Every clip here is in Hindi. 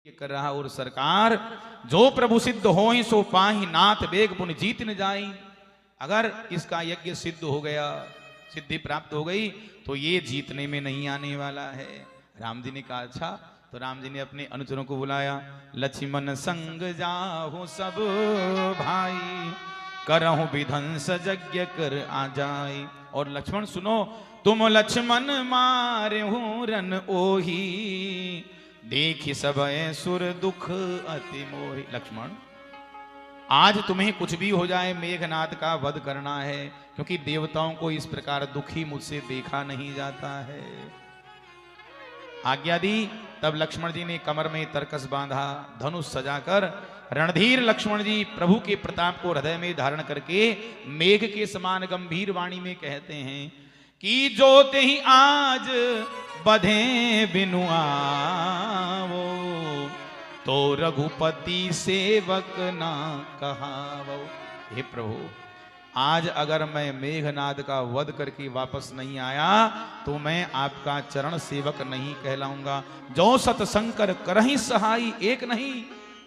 ये कर रहा। और सरकार जो प्रभु सिद्ध हो ही सो पाही नाथ बेग पुन जीत न जाई। अगर इसका यज्ञ सिद्ध हो गया, सिद्धि प्राप्त हो गई, तो ये जीतने में नहीं आने वाला है। राम जी ने कहा अच्छा। तो राम जी ने अपने अनुचरों को बुलाया, लक्ष्मण संग जाहो सब भाई, करहु विध्वंस यज्ञ कर आ जाए। और लक्ष्मण सुनो, तुम लक्ष्मण मारे हूं रन ओही, देखी सब सुर दुख अति मोहि। लक्ष्मण आज तुम्हें कुछ भी हो जाए, मेघनाद का वध करना है, क्योंकि देवताओं को इस प्रकार दुखी मुझसे देखा नहीं जाता है। आज्ञा दी। तब लक्ष्मण जी ने कमर में तरकस बांधा, धनुष सजाकर रणधीर लक्ष्मण जी प्रभु के प्रताप को हृदय में धारण करके मेघ के समान गंभीर वाणी में कहते हैं कि जो ते ही आज बधे बिनु आवो, तो रघुपति सेवक ना कहावो। हे प्रभु, आज अगर मैं मेघनाद का वध करके वापस नहीं आया तो मैं आपका चरण सेवक नहीं कहलाऊंगा। जो सतशंकर करहि सहाई एक नहीं,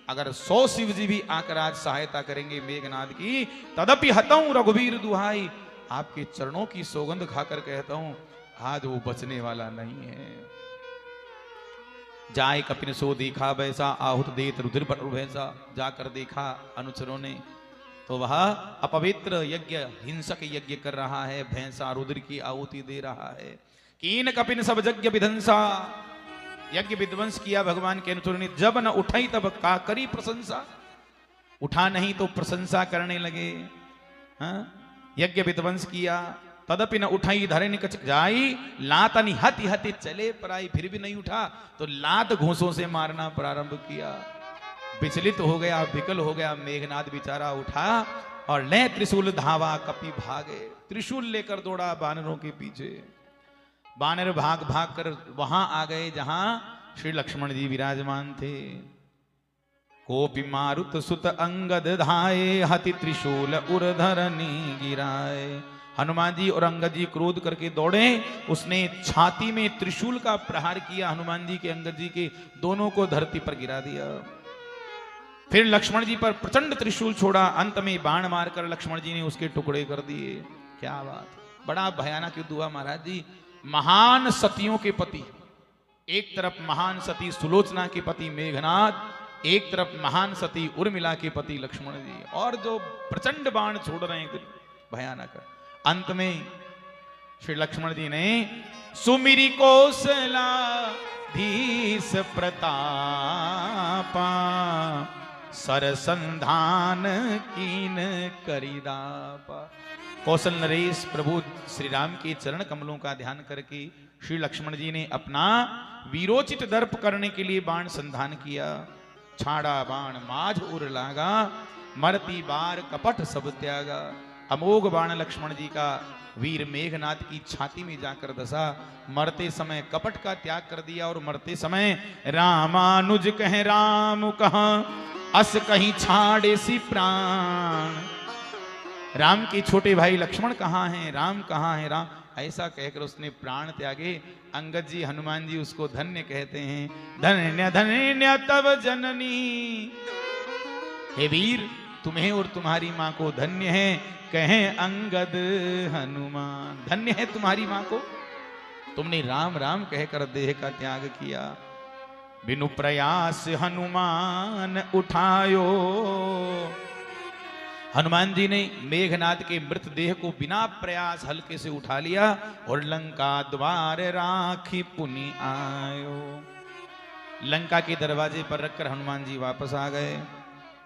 अगर 100 शिव जी भी आकर आज सहायता करेंगे मेघनाद की, तदपि हतऊं रघुवीर दुहाई। आपके चरणों की सौगंध खाकर कहता हूं, आज वो बचने वाला नहीं है। जाए कपिन सो देखा वैसा, आहुत देत रुधिर पर वैसा। जाकर देखा अनुचरों ने, तो वह अपवित्र यज्ञ, हिंसक यज्ञ कर रहा है, भैंसा रुधिर की आहुति दे रहा है। कीन कपिन सब यज्ञ विध्वंसा, यज्ञ विध्वंस किया भगवान के अनुचरों ने। जब न उठाई तब का करी प्रशंसा, उठा नहीं तो प्रशंसा करने लगे। हाँ? यज्ञ विध्वंस किया, तदपि न उठाई धरे निकच जाई, लातनि हति हति चले पराई। फिर भी नहीं उठा तो लात घूंसों से मारना प्रारंभ किया। विचलित हो गया, विकल हो गया मेघनाद बेचारा। उठा और ले त्रिशूल धावा, कपि भागे। त्रिशूल लेकर दौड़ा बानरों के पीछे। बानर भाग भाग कर वहां आ गए जहां श्री लक्ष्मण जी विराजमान थे। कोपि मारुत सुत अंगद धाये, हति त्रिशूल उर्धरनी गिराए। हनुमान जी और अंगद जी क्रोध करके दौड़े, उसने छाती में त्रिशूल का प्रहार किया। हनुमान जी के अंगद जी के दोनों को धरती पर गिरा दिया। फिर लक्ष्मण जी पर प्रचंड त्रिशूल छोड़ा, अंत में बाण मारकर लक्ष्मण जी ने उसके टुकड़े कर दिए। क्या बात, बड़ा भयानक युद्ध हुआ महाराज जी। महान सतियों के पति, एक तरफ महान सती सुलोचना के पति मेघनाद, एक तरफ महान सती उर्मिला के पति लक्ष्मण जी, और जो प्रचंड बाण छोड़ रहे हैं भयानक। अंत में श्री लक्ष्मण जी ने सुमिरी कौशला धीस प्रतापा, सरसंधान कीन करिदापा। कौशल नरेश प्रभु श्री राम के चरण कमलों का ध्यान करके श्री लक्ष्मण जी ने अपना वीरोचित दर्प करने के लिए बाण संधान किया। छाड़ा बाण माझ उर लागा, मरती बार कपट सब त्यागा। अमोघ बाण लक्ष्मण जी का वीर मेघनाद की छाती में जाकर धसा। मरते समय कपट का त्याग कर दिया और मरते समय रामानुज कह राम कहा, अस कहीं छाड़े सी प्राण। राम के छोटे भाई लक्ष्मण कहाँ हैं, राम कहाँ हैं, राम, ऐसा कहकर उसने प्राण त्यागे। अंगद जी हनुमान जी उसको धन्य कहते हैं। धन्य धन्य तब जननी, हे वीर तुम्हें और तुम्हारी माँ को धन्य है, कहें अंगद हनुमान। धन्य है तुम्हारी माँ को, तुमने राम राम कहकर देह का त्याग किया। बिनु प्रयास हनुमान उठायो, हनुमान जी ने मेघनाद के मृतदेह को बिना प्रयास हल्के से उठा लिया और लंका द्वार राखी पुनि आयो। लंका के दरवाजे पर रखकर हनुमान जी वापस आ गए।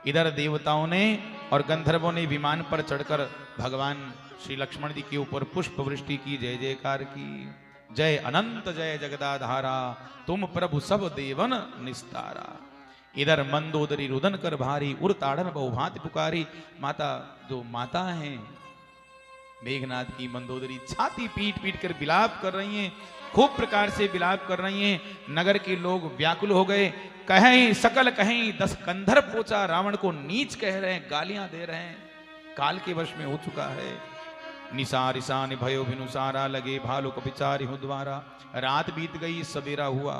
इधर देवताओं ने और गंधर्वों ने विमान पर चढ़कर भगवान श्री लक्ष्मण जी के ऊपर पुष्प वृष्टि की, जय जयकार की। जय अनंत जय जगदाधारा, तुम प्रभु सब देवन निस्तारा। इधर मंदोदरी रुदन कर भारी, उर ताड़न बहुभांति पुकारी। माता, जो माता हैं मेघनाद की मंदोदरी, छाती पीट पीट कर विलाप कर रही हैं, खूब प्रकार से विलाप कर रही हैं। नगर के लोग व्याकुल हो गए। कहें सकल कहें 10 कंधर पोचा, रावण को नीच कह रहे हैं, गालियां दे रहे हैं। काल के वश में हो चुका है। निसारिसा निभयो भिनुसारा, लगे भालुक विचारि हूं द्वारा। रात बीत गई, सवेरा हुआ।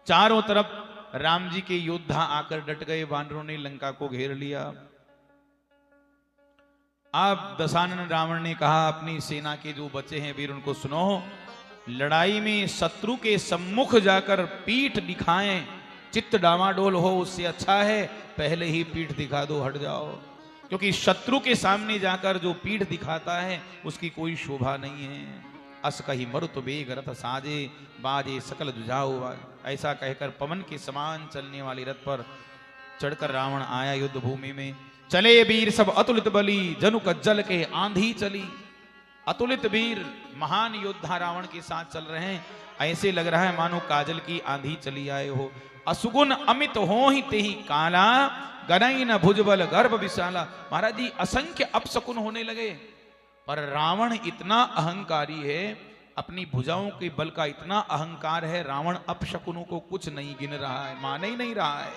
चारों तरफ राम जी के योद्धा आकर डट गए, वानरों ने लंका को घेर लिया। अब दशानन रावण ने कहा अपनी सेना के जो बचे हैं वीर उनको सुनो, लड़ाई में शत्रु के सम्मुख जाकर पीठ दिखाएं, चित्त डामाडोल हो, उससे अच्छा है पहले ही पीठ दिखा दो, हट जाओ। क्योंकि शत्रु के सामने जाकर जो पीठ दिखाता है उसकी कोई शोभा नहीं है। अस कही मरुत वेग रथ साजे, बाजे सकल जुझाओ। ऐसा कहकर पवन के समान चलने वाले रथ पर चढ़कर रावण आया युद्ध भूमि में। चले वीर सब अतुलित बली, जनु कज्जल के आंधी चली। अतुलित वीर महान योद्धा रावण के साथ चल रहे हैं, ऐसे लग रहा है मानो काजल की आंधी चली आए हो। असुगुन अमित हो ही ते ही काला, गनई न भुजबल गर्भ विशाला। महाराज जी असंख्य अपशकुन होने लगे, पर रावण इतना अहंकारी है, अपनी भुजाओं के बल का इतना अहंकार है, रावण अपशकुनों को कुछ नहीं गिन रहा है, मान ही नहीं रहा है।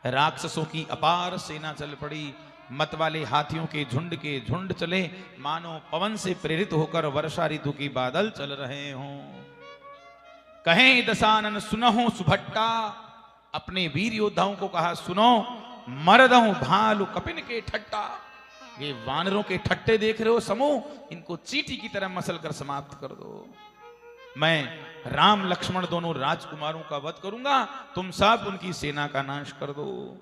राक्षसों की अपार सेना चल पड़ी, मत वाले हाथियों के झुंड चले, मानो पवन से प्रेरित होकर वर्षा ऋतु की बादल चल रहे हों। कहें दशानन सुनहो सुभट्टा, अपने वीर योद्धाओं को कहा सुनो, मरदहूं भालू कपिन के ठट्टा। ये वानरों के ठट्टे देख रहे हो समूह, इनको चींटी की तरह मसल कर समाप्त कर दो। मैं राम लक्ष्मण दोनों राजकुमारों का वध करूंगा, तुम सब उनकी सेना का नाश कर दो।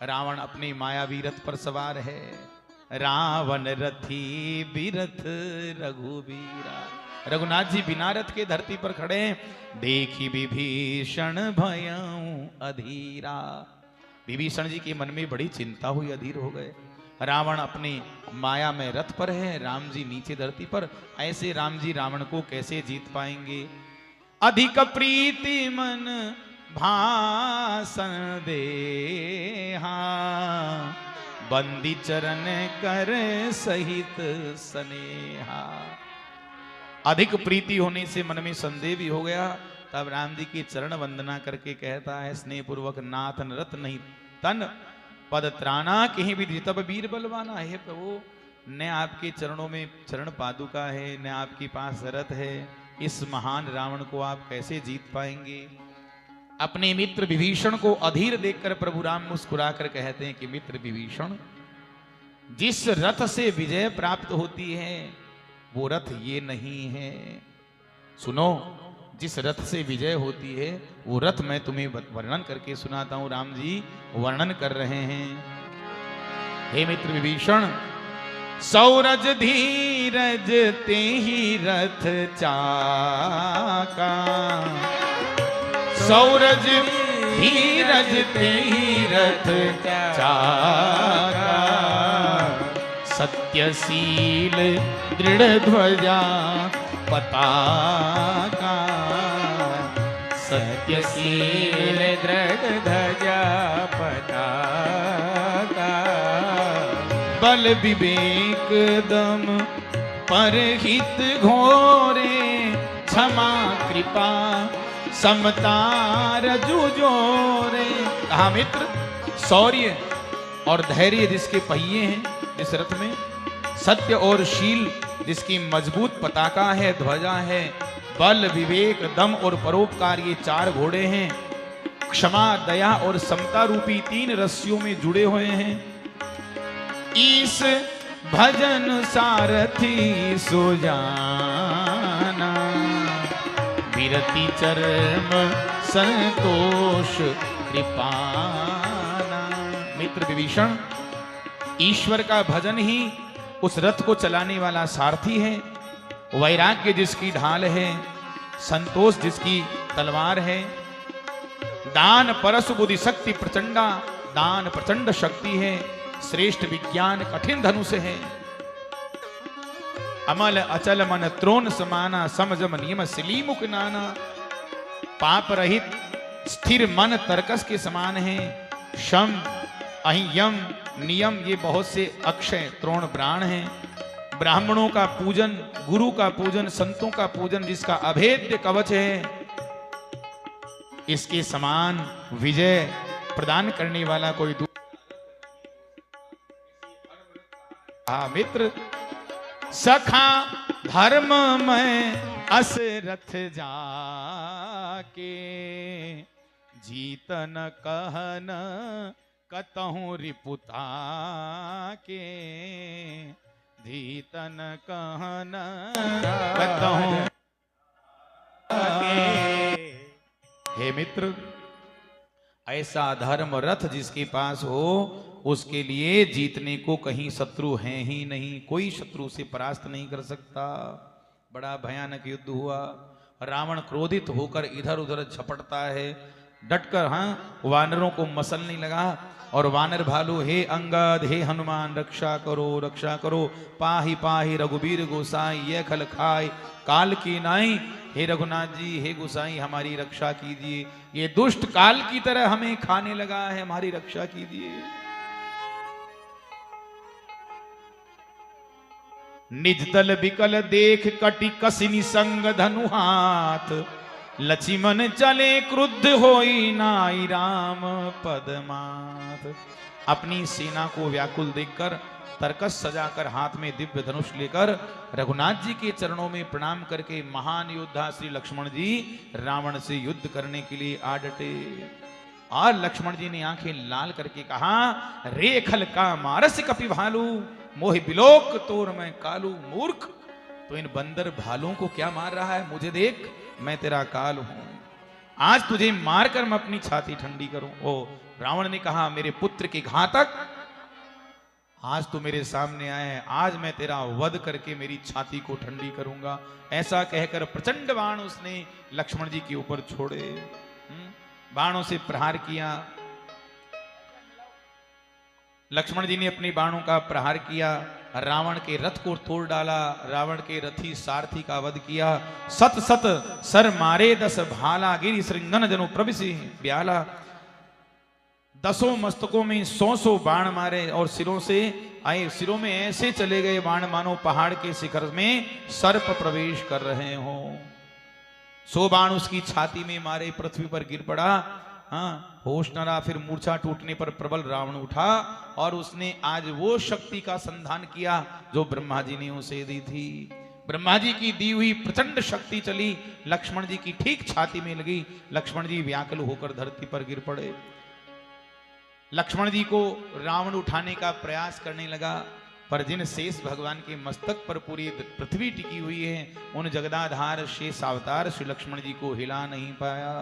रावण अपने मायावी रथ पर सवार है। रावण रथी बिरथ रघुबीरा। रघुनाथ जी बिना रथ के धरती पर खड़े हैं। देखी विभीषण भयं अधीरा। विभीषण जी के मन में बड़ी चिंता हुई, अधीर हो गए। रावण अपनी माया में रथ पर है, राम जी नीचे धरती पर। ऐसे राम जी रावण को कैसे जीत पाएंगे। अधिक प्रीति मन भाषण दे, बंदी चरण कर सहित स्नेहा। अधिक प्रीति होने से मन में संदेह भी हो गया। तब राम जी की चरण वंदना करके कहता है स्नेह पूर्वक, नाथ रत नहीं तन पद त्राणा कहीं भी तब वीर बलवाना। है प्रभु, न आपके चरणों में चरण पादुका है, न आपके पास रथ है, इस महान रावण को आप कैसे जीत पाएंगे। अपने मित्र विभीषण को अधीर देखकर प्रभु राम मुस्कुराकर कहते हैं कि मित्र विभीषण, जिस रथ से विजय प्राप्त होती है वो रथ ये नहीं है। सुनो, जिस रथ से विजय होती है वो रथ मैं तुम्हें वर्णन करके सुनाता हूं। राम जी वर्णन कर रहे हैं। हे मित्र विभीषण, सौरज धीरज ते ही रथ चाका। सौरज धीरज ते ही रथ चाका। सत्यशील दृढ़ ध्वजा पताका। सत्यशील दृढ़ ध्वजा पताका। बल विवेक दम परहित घोरे। क्षमा कृपा समता रजु जोरे। कहा मित्र, शौर्य और धैर्य जिसके पहिए हैं इस रथ में, सत्य और शील जिसकी मजबूत पताका है, ध्वजा है, बल विवेक दम और परोपकार ये 4 घोड़े हैं, क्षमा दया और समता रूपी 3 रस्सियों में जुड़े हुए हैं। ईस भजन सारथी सुजाना। विरति चरम संतोष कृपाना। मित्र विभीषण, ईश्वर का भजन ही उस रथ को चलाने वाला सारथी है। वैराग्य जिसकी ढाल है, संतोष जिसकी तलवार है। दान परशु बुद्धि शक्ति प्रचंडा। दान प्रचंड शक्ति है, श्रेष्ठ विज्ञान कठिन धनुष है। अमल अचल मन त्रोण समाना। समजम नियम सिलीमुख नाना। पाप रहित स्थिर मन तर्कस के समान है। शम अहियम नियम ये बहुत से अक्षय त्रोण प्राण हैं। ब्राह्मणों का पूजन, गुरु का पूजन, संतों का पूजन जिसका अभेद्य कवच है, इसके समान विजय प्रदान करने वाला कोई मित्र। सखा धर्म में असरथ जा के जीतन कहन कतहु रिपुता के जीतन कहन कतहु हे मित्र, ऐसा धर्म रथ जिसके पास हो उसके लिए जीतने को कहीं शत्रु हैं ही नहीं, कोई शत्रु से परास्त नहीं कर सकता। बड़ा भयानक युद्ध हुआ। रावण क्रोधित होकर इधर उधर झपटता है, डटकर वानरों को मसलने लगा। और वानर भालू, हे अंगद, हे हनुमान, रक्षा करो, पाही पाही रघुबीर गोसाई, ये खल खाए काल की नाई। हे रघुनाथ जी, हे गोसाई, हमारी रक्षा कीजिए, ये दुष्ट काल की तरह हमें खाने लगा है, हमारी रक्षा कीजिए। निज दल विकल देख कटि कसिनी संग धनु हाथ, लक्ष्मण चले क्रुद्ध होई नाई राम पदमाथ। अपनी सेना को व्याकुल देखकर, तरकस सजाकर, हाथ में दिव्य धनुष लेकर रघुनाथ जी के चरणों में प्रणाम करके महान योद्धा श्री लक्ष्मण जी रावण से युद्ध करने के लिए आ डटे। और लक्ष्मण जी ने आंखें लाल करके कहा, रे खल का मारस कपि भालू, मोहि बिलोक तोर मैं कालू। मूर्ख, तो इन बंदर भालुओं को क्या मार रहा है? मुझे देख, मैं तेरा काल हूं, आज तुझे मारकर मैं अपनी छाती ठंडी करूं। ओ रावण ने कहा, मेरे पुत्र के घातक, आज तू मेरे सामने आए, आज मैं तेरा वध करके मेरी छाती को ठंडी करूंगा। ऐसा कहकर प्रचंड बाण उसने लक्ष्मण जी के ऊपर छोड़े, बाणों से प्रहार किया। लक्ष्मण जी ने अपने बाणों का प्रहार किया, रावण के रथ को तोड़ डाला, रावण के रथी सारथी का वध किया। सत सत सर मारे 10 भाला, गिरी श्रृंगन जनु प्रविशि ब्याला। 10 मस्तकों में 100 बाण मारे और सिरों से आए, सिरों में ऐसे चले गए बाण मानो पहाड़ के शिखर में सर्प प्रवेश कर रहे हो। 100 बाण उसकी छाती में मारे, पृथ्वी पर गिर पड़ा। होश न रहा। फिर मूर्छा टूटने पर प्रबल रावण उठा और उसने आज वो शक्ति का संधान किया जो ब्रह्मा जी ने उसे दी थी। ब्रह्मा जी की दी हुई प्रचंड शक्ति चली, लक्ष्मण जी की ठीक छाती में लगी। लक्ष्मण जी व्याकुल होकर धरती पर गिर पड़े। लक्ष्मण जी को रावण उठाने का प्रयास करने लगा, पर जिन शेष भगवान के मस्तक पर पूरी पृथ्वी टिकी हुई है, उन जगदाधार शेष अवतार श्री लक्ष्मण जी को हिला नहीं पाया।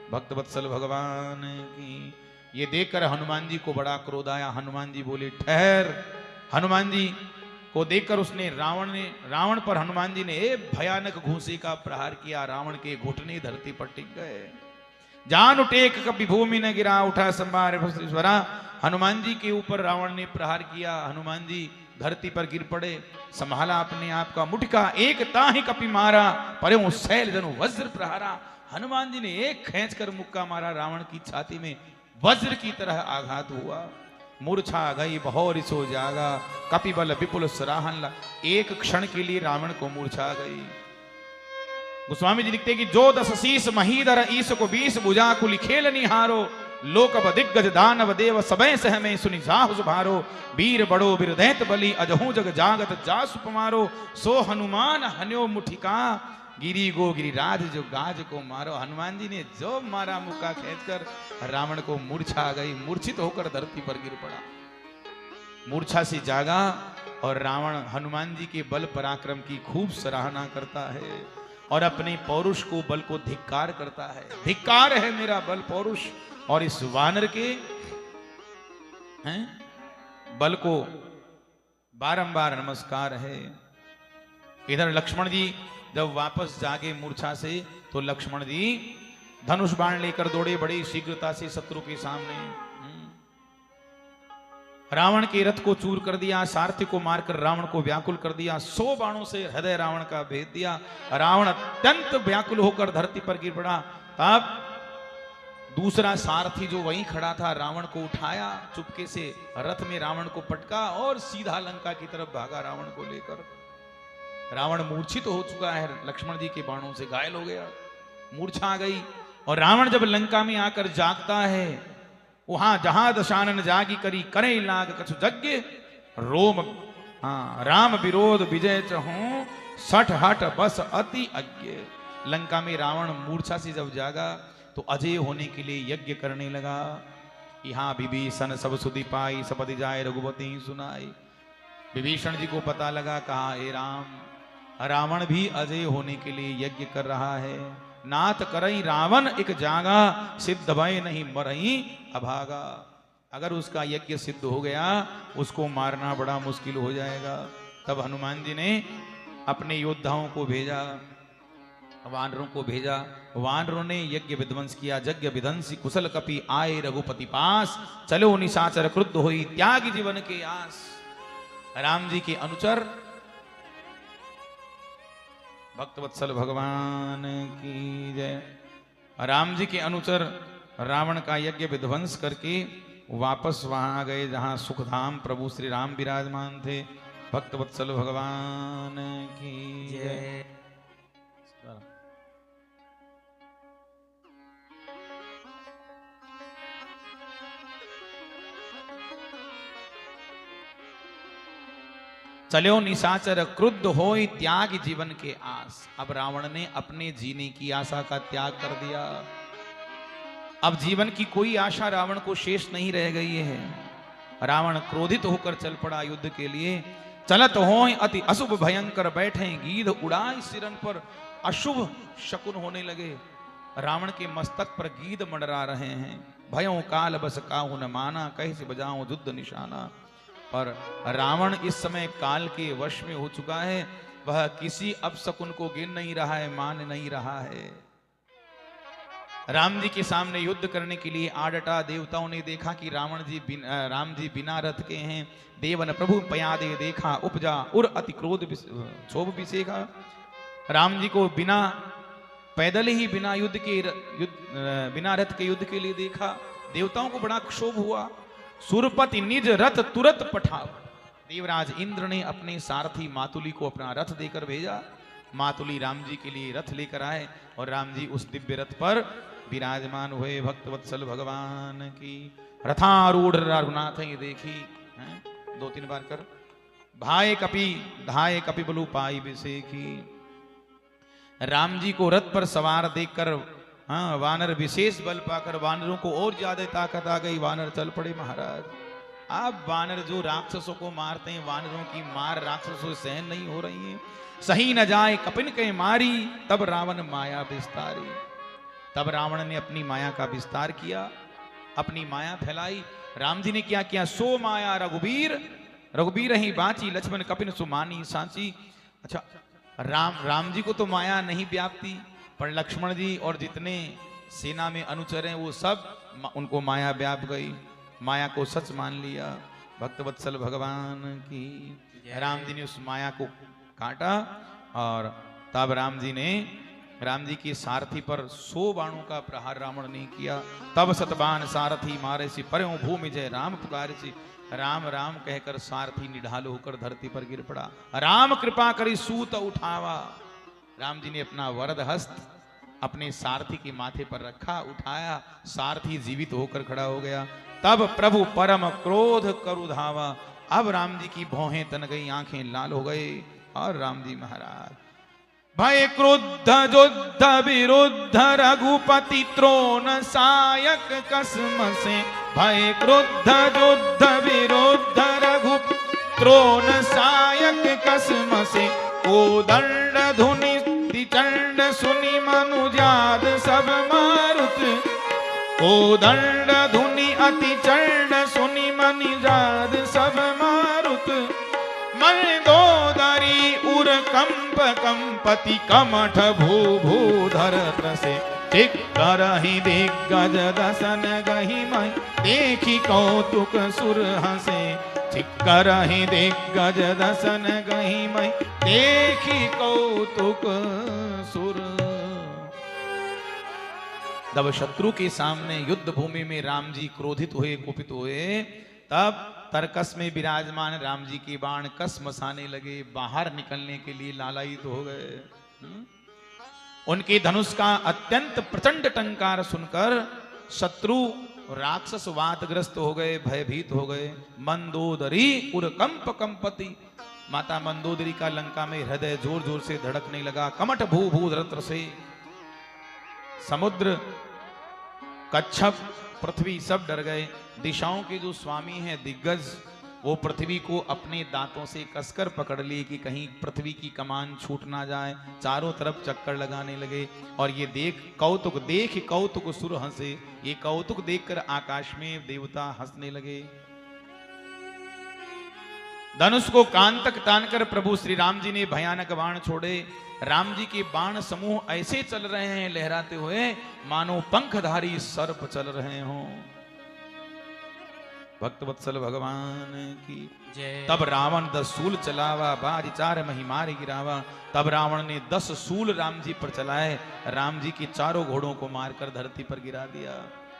भक्त वत्सल भगवान की ये देखकर हनुमान जी को बड़ा क्रोध आया। हनुमान जी बोले, ठहर। हनुमान जी को देखकर उसने रावण पर हनुमान जी ने एक भयानक घूंसे का प्रहार किया। रावण के घुटने धरती पर टिक गए। जान उटेक कभी भूमि न गिरा, उठा संभार स्वरा। हनुमान जी के ऊपर रावण ने प्रहार किया। हनुमान जी धरती पर गिर पड़े। संभाला अपने आप का मुठका, एक ताहि कपि मारा, परे शैल जनु वज्र प्रहारा। हनुमान जी ने एक खींच कर मुक्का मारा, रावण की छाती में वज्र की तरह आघात हुआ। मूर्छा गई बहोर सो जागा, कपिबल विपुल सराहन ला। एक क्षण के लिए रावण को मूर्छा गई। गोस्वामी जी लिखते कि जो 10 शीस महीधर ईस को 20 भुजा कुल खेल निहारो, लोकब दिग्गज दानव देव सबय सह में सुनि साहु सुभारो। वीर बड़ो बिरदैत बलि अजहू जग जागत जासु पमारो। सो हनुमान हन्यो मुठिका, गिरी गो गिरिराज जो गाज को मारो। हनुमान जी ने जो मारा मुक्का खींचकर, रावण को मूर्छा गई। मूर्छित होकर धरती पर गिर पड़ा। मूर्छा से जागा और रावण हनुमान जी के बल पराक्रम की खूब सराहना करता है और अपने पौरुष को, बल को धिक्कार करता है। धिक्कार है मेरा बल पौरुष, और इस वानर के बल को बारंबार नमस्कार है। इधर लक्ष्मण जी जब वापस जागे मूर्छा से, तो लक्ष्मण जी धनुष बाण लेकर दौड़े बड़ी शीघ्रता से शत्रु के सामने। रावण के रथ को चूर कर दिया, सारथी को मारकर रावण को व्याकुल कर दिया। 100 बाणों से हृदय रावण का भेद दिया। रावण अत्यंत व्याकुल होकर धरती पर गिर पड़ा। तब दूसरा सारथी जो वहीं खड़ा था, रावण को उठाया, चुपके से रथ में रावण को पटका और सीधा लंका की तरफ भागा रावण को लेकर। रावण मूर्छित हो चुका है, लक्ष्मण जी के बाणों से घायल हो गया, मूर्छा आ गई। और रावण जब लंका में आकर जागता है, वहां जहां दशानन जागी करी करे लाग कछु यज्ञ, रोम राम विरोध विजय चहूं, सठ हट बस अति अज्ञ। लंका में रावण मूर्छा से जब जागा तो अजय होने के लिए यज्ञ करने लगा। यहाँ विभीषण सब सुधि पाई, सपति जाए रघुपति सुनाई। विभीषण जी को पता लगा, कहा हे राम, रावण भी अजय होने के लिए यज्ञ कर रहा है। नाथ करई रावण एक जागा, सिद्ध भय नहीं मरई अभागा। अगर उसका यज्ञ सिद्ध हो गया, उसको मारना बड़ा मुश्किल हो जाएगा। तब हनुमान जी ने अपने योद्धाओं को भेजा, वानरों को भेजा। वानरों ने यज्ञ विध्वंस किया। यज्ञ विध्वंसी कुशल कपि आए रघुपति पास, चलो निशाचर क्रुद्ध होई त्याग जीवन के आस। राम जी के अनुचर भक्तवत्सल भगवान की जय। राम जी के अनुचर रावण का यज्ञ विध्वंस करके वापस वहां आ गए जहां सुखधाम प्रभु श्री राम विराजमान थे। भक्तवत्सल भगवान की जय। चलो निशाचर क्रुद्ध होई त्याग जीवन के आस। अब रावण ने अपने जीने की आशा का त्याग कर दिया। अब जीवन की कोई आशा रावण को शेष नहीं रह गई है। रावण क्रोधित होकर चल पड़ा युद्ध के लिए। चलत होय अति अशुभ भयंकर बैठे, गीध उड़ाई सिरन पर अशुभ शकुन होने लगे। रावण के मस्तक पर गीध मंडरा रहे हैं। भयों काल बस काहू न माना, कैसे बजाऊं युद्ध निशाना। और रावण इस समय काल के वश में हो चुका है। वह किसी अपशकुन को गिन नहीं रहा है, मान नहीं रहा है। राम जी के सामने युद्ध करने के लिए आ डटा। देवताओं ने देखा कि राम जी बिना रथ के हैं। देवन प्रभु पयादे देखा, उपजा उर अति क्रोध क्षोभ विसेखा। राम जी को बिना पैदल ही बिना रथ के युद्ध के लिए देखा। देवताओं को बड़ा क्षोभ हुआ। सुरपति निज रथ तुरंत पठाव। देवराज इंद्र ने अपने सारथी मातुली को अपना रथ देकर भेजा। मातुली राम जी के लिए रथ लेकर आए और राम जी उस दिव्य रथ पर विराजमान हुए। भक्तवत्सल भगवान की रथारूढ़ रघुनाथ ये देखी है? 2-3 बार कर। भाई कपि धाय कपि बलु पाई बिसेखी। राम जी को रथ पर सवार देखकर हाँ, वानर विशेष बल पाकर वानरों को और ज्यादा ताकत आ गई। वानर चल पड़े महाराज। अब वानर जो राक्षसों को मारते हैं, वानरों की मार राक्षसों से सहन नहीं हो रही है। सही न जाए कपिन के मारी, तब रावण माया विस्तारी। तब रावण ने अपनी माया का विस्तार किया, अपनी माया फैलाई। राम जी ने क्या किया? सो माया रघुबीर ही बाची, लक्ष्मण कपिन सुमानी सांची। अच्छा, राम जी को तो माया नहीं व्याप्ति, पर लक्ष्मण जी और जितने सेना में अनुचर हैं वो सब उनको माया व्याप गई। माया को सच मान लिया। भक्तवत्सल भगवान की। राम जी ने उस माया को काटा और तब राम जी के सारथी पर 100 बाणों का प्रहार रावण ने किया। तब सतबान सारथी मारे सी, पर्यों भूमि जय राम पुकारे सी। राम राम कहकर सारथी निढाल होकर धरती पर गिर पड़ा। राम कृपा करी सूत उठावा। राम जी ने अपना वरद हस्त अपने सारथी के माथे पर रखा, उठाया। सारथी जीवित होकर खड़ा हो गया। तब प्रभु परम क्रोध करु धावा। अब राम जी की भौहें तन गई, आंखें लाल हो गई। और राम जी महाराज भय क्रुद्ध युद्ध विरुद्ध रघुपति त्रोण सायक कसम से। भय क्रुद्ध युद्ध विरुद्ध रघुपति त्रोण सायक कसम से। ओ दंड धुनि चंड सुनि मनुजाद सब मारुत। ओ दंड धुनि अति चंड सुनि मनुजाद सब मारुत। मन दोदरी उर कंप कंपति कमठ भू भूधर त्रसे। चिक्करहि दिग्गज दसन गहि महि देखी कौतुक सुर हसे। चिक्करहि दिग्गज दसन गहि महि देखी कौतुक सुर। जब शत्रु के सामने युद्ध भूमि में राम जी क्रोधित हुए, कुपित हुए, तब तरकस में विराजमान राम जी के बाण कस मसाने लगे, बाहर निकलने के लिए लालायित हो गए। उनके धनुष का अत्यंत प्रचंड टंकार सुनकर शत्रु राक्षस वातग्रस्त हो गए, भयभीत हो गए। मंदोदरी उर कंप कंपति। माता मंदोदरी का लंका में हृदय जोर जोर से धड़कने लगा। कमठ भू भू रत्र से समुद्र, कच्छप, पृथ्वी सब डर गए। दिशाओं के जो स्वामी हैं दिग्गज, वो पृथ्वी को अपने दांतों से कसकर पकड़ लिए कि कहीं पृथ्वी की कमान छूट ना जाए। चारों तरफ चक्कर लगाने लगे और ये देख कौतुक सुर हंसे। ये कौतुक देखकर आकाश में देवता हंसने लगे। धनुष को कान तक तानकर प्रभु श्री राम जी ने भयानक बाण छोड़े। राम जी के बाण समूह ऐसे चल रहे हैं लहराते हुए मानो पंखधारी सर्प चल रहे हों। भक्तवत्सल भगवान की जय। तब रावण 10 सूल चलावा, बाज 4 महिमार गिरावा। तब रावण ने 10 सूल राम जी पर चलाए, राम जी के चारों घोड़ों को मारकर धरती पर गिरा दिया।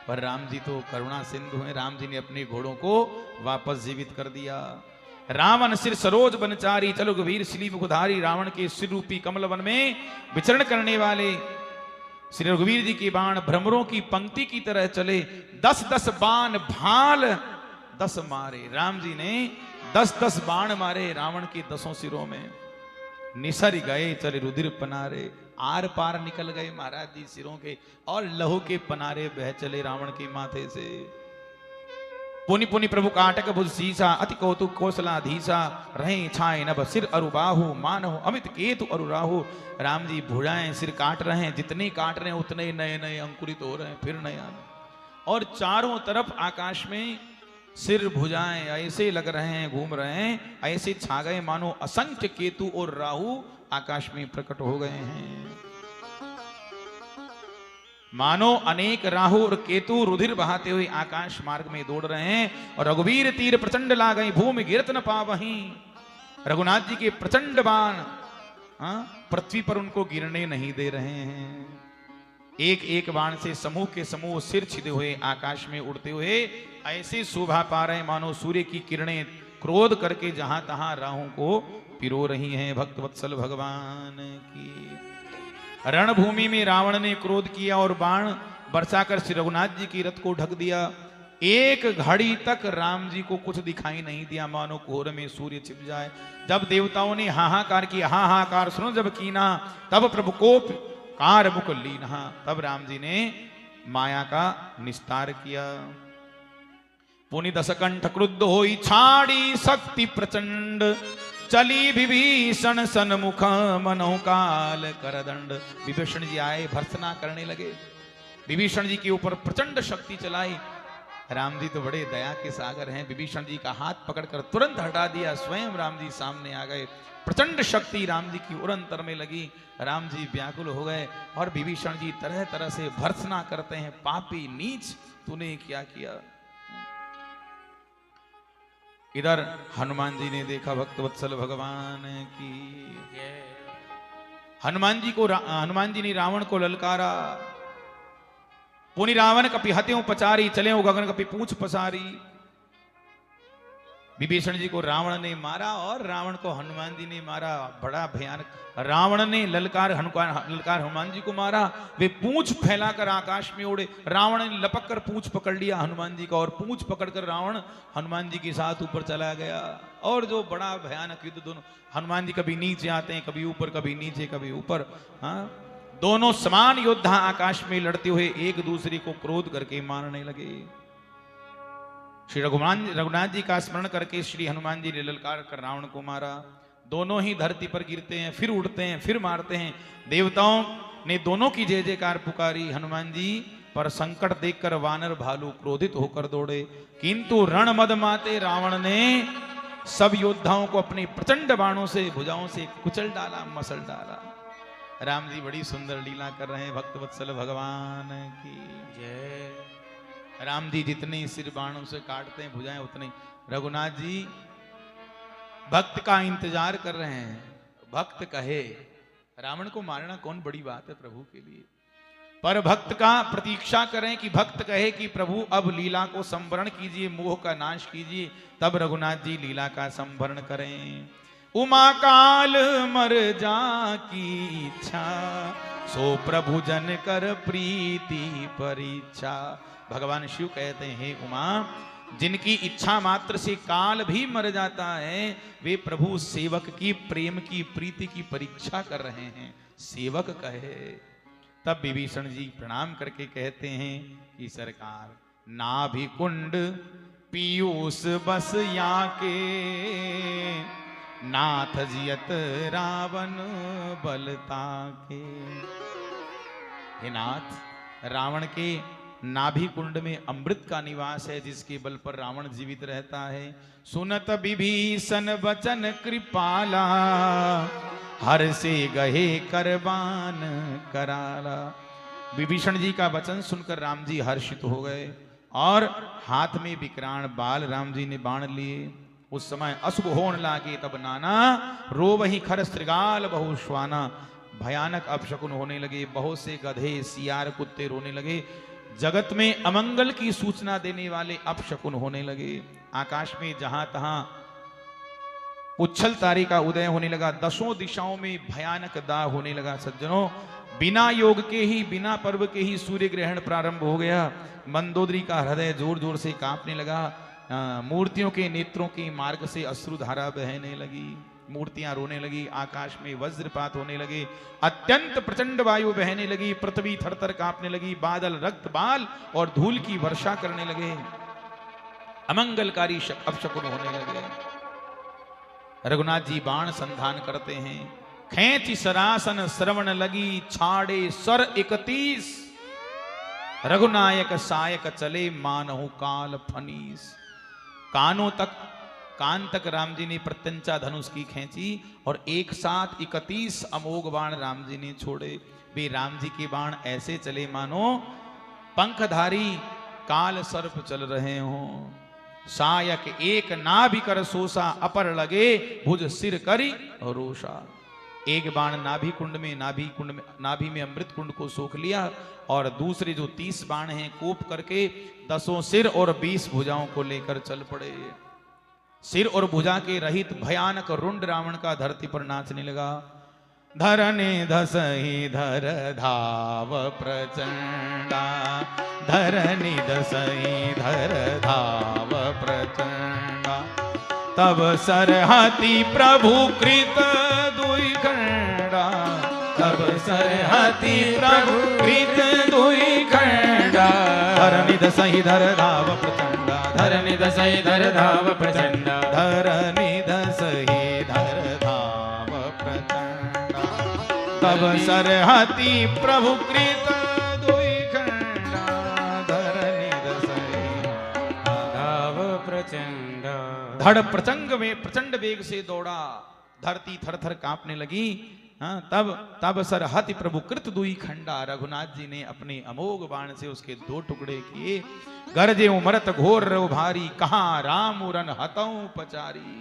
पर राम जी तो करुणा सिंधु हैं, राम जी ने अपने घोड़ों को वापस जीवित कर दिया। रावण सिर सरोज बनचारी, चलो गंभीर शिली मुखधारी। रावण के सिर रूपी कमल वन में विचरण करने वाले श्री रघुवीर जी के बाण भ्रमरों की पंक्ति की तरह चले। 10-10 बाण भाल 10 मारे। राम जी ने 10-10 बाण मारे रावण के 10 सिरों में। निसर गए चले रुधिर पनारे, आर पार निकल गए महाराज जी सिरों के और लहू के पनारे बह चले रावण के माथे से। पुनि पुनि प्रभु काटक भुज सीसा, अति कौतुक कौशलाधीसा। रहे छाए नभ सिर अरुबाहु, मानव अमित केतु अरुराहु। राम जी भुजाएं सिर काट रहे हैं, जितने काट रहे हैं उतने नए नए अंकुरित हो रहे हैं, फिर नया। और चारों तरफ आकाश में सिर भुजाएं ऐसे लग रहे हैं, घूम रहे हैं, ऐसे छा गए मानो असंख्य केतु और राहु आकाश में प्रकट हो गए हैं। मानो अनेक राहु और केतु रुधिर बहाते हुए आकाश मार्ग में दौड़ रहे हैं। और रघुवीर तीर प्रचंड ला गई, भूमि गिरत न पावहीं। रघुनाथ जी के प्रचंड बाण पृथ्वी पर उनको गिरने नहीं दे रहे हैं। एक एक बाण से समूह के समूह सिर छिदे हुए आकाश में उड़ते हुए ऐसे शोभा पा रहे मानो सूर्य की किरणें क्रोध करके जहां तहां राहों को पिरो रही हैं। भक्तवत्सल भगवान की। रणभूमि में रावण ने क्रोध किया और बाण बरसाकर श्री रघुनाथ जी की रथ को ढक दिया। एक घड़ी तक राम जी को कुछ दिखाई नहीं दिया, मानो कोहरे में सूर्य छिप जाए। जब देवताओं ने हाहाकार किया, हाहाकार सुनो जब कीना, तब प्रभु कोप कार मुख लीना। तब राम जी ने माया का निस्तार किया। पुनि 10 कंठ क्रुद्ध होई, छाड़ी शक्ति प्रचंड। चली विभीषण सन्मुख, मनो काल करदंड। विभीषण जी आए, भर्त्सना करने लगे। विभीषण जी के ऊपर प्रचंड शक्ति चलाई। राम जी तो बड़े दया के सागर हैं, विभीषण जी का हाथ पकड़कर तुरंत हटा दिया। स्वयं राम जी सामने आ गए। प्रचंड शक्ति राम जी की उरंतर में लगी। राम जी व्याकुल हो गए और विभीषण जी तरह तरह से भर्त्सना करते हैं, पापी नीच तूने क्या किया। इधर हनुमान जी ने देखा, भक्तवत्सल भगवान की। हनुमान जी ने रावण को ललकारा। पुनि रावण कपि हत्यों पचारी, चले गगन कपि पूछ पसारी। विभीषण जी को रावण ने मारा और रावण को हनुमान जी ने मारा। बड़ा भयानक। रावण ने ललकार हनुमान जी को मारा, वे पूंछ फैलाकर आकाश में उड़े। रावण ने लपक कर पूंछ पकड़ लिया हनुमान जी का और पूंछ पकड़कर रावण हनुमान जी के साथ ऊपर चला गया। और जो बड़ा भयानक युद्ध, दोनों हनुमान जी कभी नीचे आते हैं, कभी ऊपर, कभी नीचे, कभी ऊपर। हाँ, दोनों समान योद्धा आकाश में लड़ते हुए एक दूसरे को क्रोध करके मारने लगे। श्री रघुनाथ जी का स्मरण करके श्री हनुमान जी ने ललकार कर रावण को मारा। दोनों ही धरती पर गिरते हैं, फिर उड़ते हैं, फिर मारते हैं। देवताओं ने दोनों की जय जयकार पुकारी। हनुमान जी पर संकट देखकर वानर भालू क्रोधित होकर दौड़े, किंतु रण मद माते रावण ने सब योद्धाओं को अपने प्रचंड बाणों से, भुजाओं से कुचल डाला, मसल डाला। राम जी बड़ी सुंदर लीला कर रहे हैं। भक्तवत्सल भगवान की जय। राम जी जितने सिर बाणों से काटते हैं भुजाएं उतने। रघुनाथ जी भक्त का इंतजार कर रहे हैं। भक्त कहे, रावण को मारना कौन बड़ी बात है प्रभु के लिए, पर भक्त का प्रतीक्षा करें कि भक्त कहे कि प्रभु अब लीला को संवरण कीजिए, मोह का नाश कीजिए। तब रघुनाथ जी लीला का संवरण करें। उमा काल मर जा की इच्छा, सो प्रभु जन कर प्रीति परीक्षा। भगवान शिव कहते हैं, हे उमा, जिनकी इच्छा मात्र से काल भी मर जाता है, वे प्रभु सेवक की प्रेम की, प्रीति की परीक्षा कर रहे हैं। सेवक कहे, तब विभीषण जी प्रणाम करके कहते हैं कि सरकार, नाभि कुंड पीयूष बस या के, नाथ जियत रावण बलता के। हे नाथ, रावण के नाभि कुंड में अमृत का निवास है, जिसके बल पर रावण जीवित रहता है। सुनत विभीषण वचन कृपाला, हर से गहे करबान कराला। विभीषण जी का वचन सुनकर राम जी हर्षित हो गए और हाथ में विकराल बाल राम जी ने बाण लिए। उस समय अशुभ होने लागे, तब नाना रोवहि खर श्रृगाल बहु श्वाना। भयानक अपशकुन होने लगे, बहुत से गधे सियार कुत्ते रोने लगे, जगत में अमंगल की सूचना देने वाले अपशकुन होने लगे। आकाश में जहां तहां उच्छल तारे का उदय होने लगा, दसों दिशाओं में भयानक दाह होने लगा। सज्जनों, बिना योग के ही, बिना पर्व के ही सूर्य ग्रहण प्रारंभ हो गया। मंदोदरी का हृदय जोर जोर से कांपने लगा, मूर्तियों के नेत्रों की मार्ग से अश्रुधारा बहने लगी, मूर्तियां रोने लगी, आकाश में वज्रपात होने लगे, अत्यंत प्रचंड वायु बहने लगी, पृथ्वी थरथर कांपने लगी, बादल रक्त बाल और धूल की वर्षा करने लगे, अमंगलकारी अपशकुन होने लगे। रघुनाथ जी बाण संधान करते हैं। खेची सरासन श्रवण लगी, छाड़े सर 31, रघुनायक सायक चले, मानहु काल फनीस। कान तक राम जी ने प्रत्यंचा धनुष की खींची और एक साथ 31 अमोघ बाण राम जी ने छोड़े। वे राम जी के बाण ऐसे चले मानो पंखधारी काल सर्प चल रहे हों। सायक एक नाभि कर सोसा, अपर लगे भुज सिर करी रोषा। एक बाण नाभि में अमृत कुंड को सोख लिया और दूसरे जो 30 बाण हैं कोप करके 10 सिर और 20 भुजाओं को लेकर चल पड़े। सिर और भुजा के रहित भयानक रुंड रावण का धरती पर नाचने लगा। धरने धसहि धर धाव प्रचंडा, धरनी धसहि धर धाव प्रचंडा। तब सरहति प्रभु कृत दुई खंडा, तब सरहति प्रभु कृत दुई खंडा। धरनी धसहि धर धाव प्रचंडा, धरनी धसहि धर धाव प्रचंडा, धरनी धसहि धर धाव प्रचंडा। तब सरहति प्रभु कृत दुई खंडा, धरनी धसहि धाव प्रचंडा। धड़ प्रचंड वेग से दौड़ा, धरती थर-थर कांपने लगी। तब सरहति प्रभु कृत दुई खंडा। रघुनाथ जी ने अपने अमोघ बाण से उसके 2 टुकड़े किए। गरजे मरत घोर रव भारी, कहां राम रन हतौ पचारी।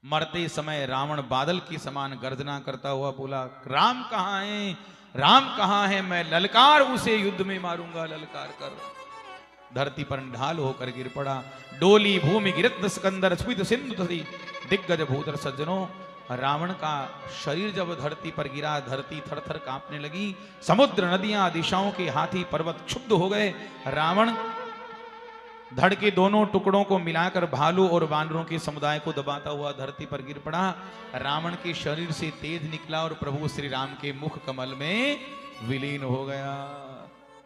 मरते समय रावण बादल के समान गर्जना करता हुआ बोला, राम कहां है, राम कहां है, मैं ललकार उसे युद्ध में मारूंगा, ललकार कर। धरती पर ढाल होकर गिर पड़ा। डोली भूमि गिरत सिकंदर, स्फुट सिंधु धरी दिग्गज भूधर। सज्जनों, रावण का शरीर जब धरती पर गिरा, धरती थर-थर कांपने लगी। समुद्र, नदियां, दिशाओं के हाथी पर्वत क्षुब्ध हो गए। रावण धड़ के दोनों टुकड़ों को मिलाकर भालू और वानरों के समुदाय को दबाता हुआ धरती पर गिर पड़ा। रावण के शरीर से तेज निकला और प्रभु श्री राम के मुख कमल में विलीन हो गया।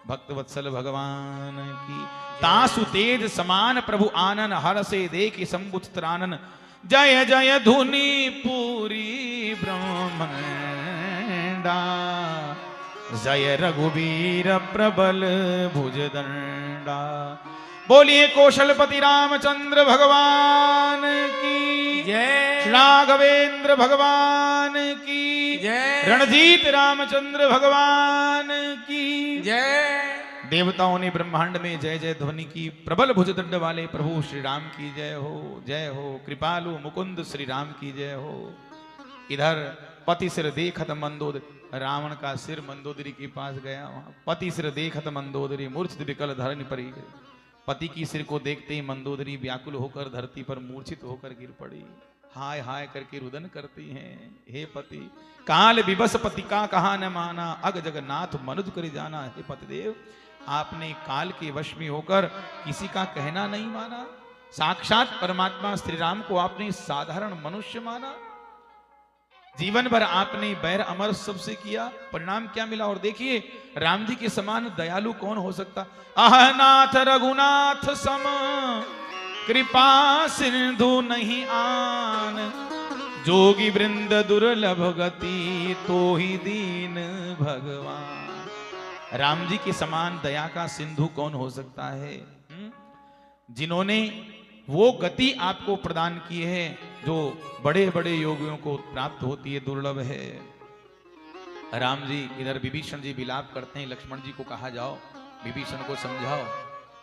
भक्त वत्सल भगवान की। तासु तेज समान प्रभु आनन, हर से देखि संबुचित्रानन। जय जय धुनि पूरी ब्रह्मांडा, जय रघुवीर प्रबल भुजदंडा। बोलिए कौशलपति रामचंद्र भगवान की जय, राघवेंद्र भगवान की जय, रणजीत रामचंद्र भगवान की जय। देवताओं ने ब्रह्मांड में जय जय ध्वनि की। प्रबल भुजदंड वाले प्रभु श्री राम की जय हो, जय हो। कृपालु मुकुंद श्री राम की जय हो। इधर पति सिर देखत मंदोदरी, रावण का सिर मंदोदरी के पास गया। वहां पति सिर देखत मंदोदरी, मूर्छित विकल धरनी पड़ी। पति की सिर को देखते ही मंदोदरी व्याकुल होकर धरती पर मूर्छित होकर गिर पड़ी। हाय हाय करके रुदन करती हैं, हे पति काल विवश पति का कहा न माना, अग जगन्नाथ मनुज कर जाना। हे पतिदेव, आपने काल के वश में होकर किसी का कहना नहीं माना। साक्षात परमात्मा श्री राम को आपने साधारण मनुष्य माना। जीवन भर आपने बैर अमर सबसे किया, परिणाम क्या मिला? और देखिए राम जी के समान दयालु कौन हो सकता? अहनाथ रघुनाथ सम कृपा सिंधु नहीं आन, जोगी वृंद दुर्लभ गति तो ही दीन भगवान। राम जी के समान दया का सिंधु कौन हो सकता है? जिन्होंने वो गति आपको प्रदान की है जो बड़े बड़े योगियों को प्राप्त होती है, दुर्लभ है। राम जी इधर विभीषण जी विलाप करते हैं, लक्ष्मण जी को कहा जाओ विभीषण को समझाओ।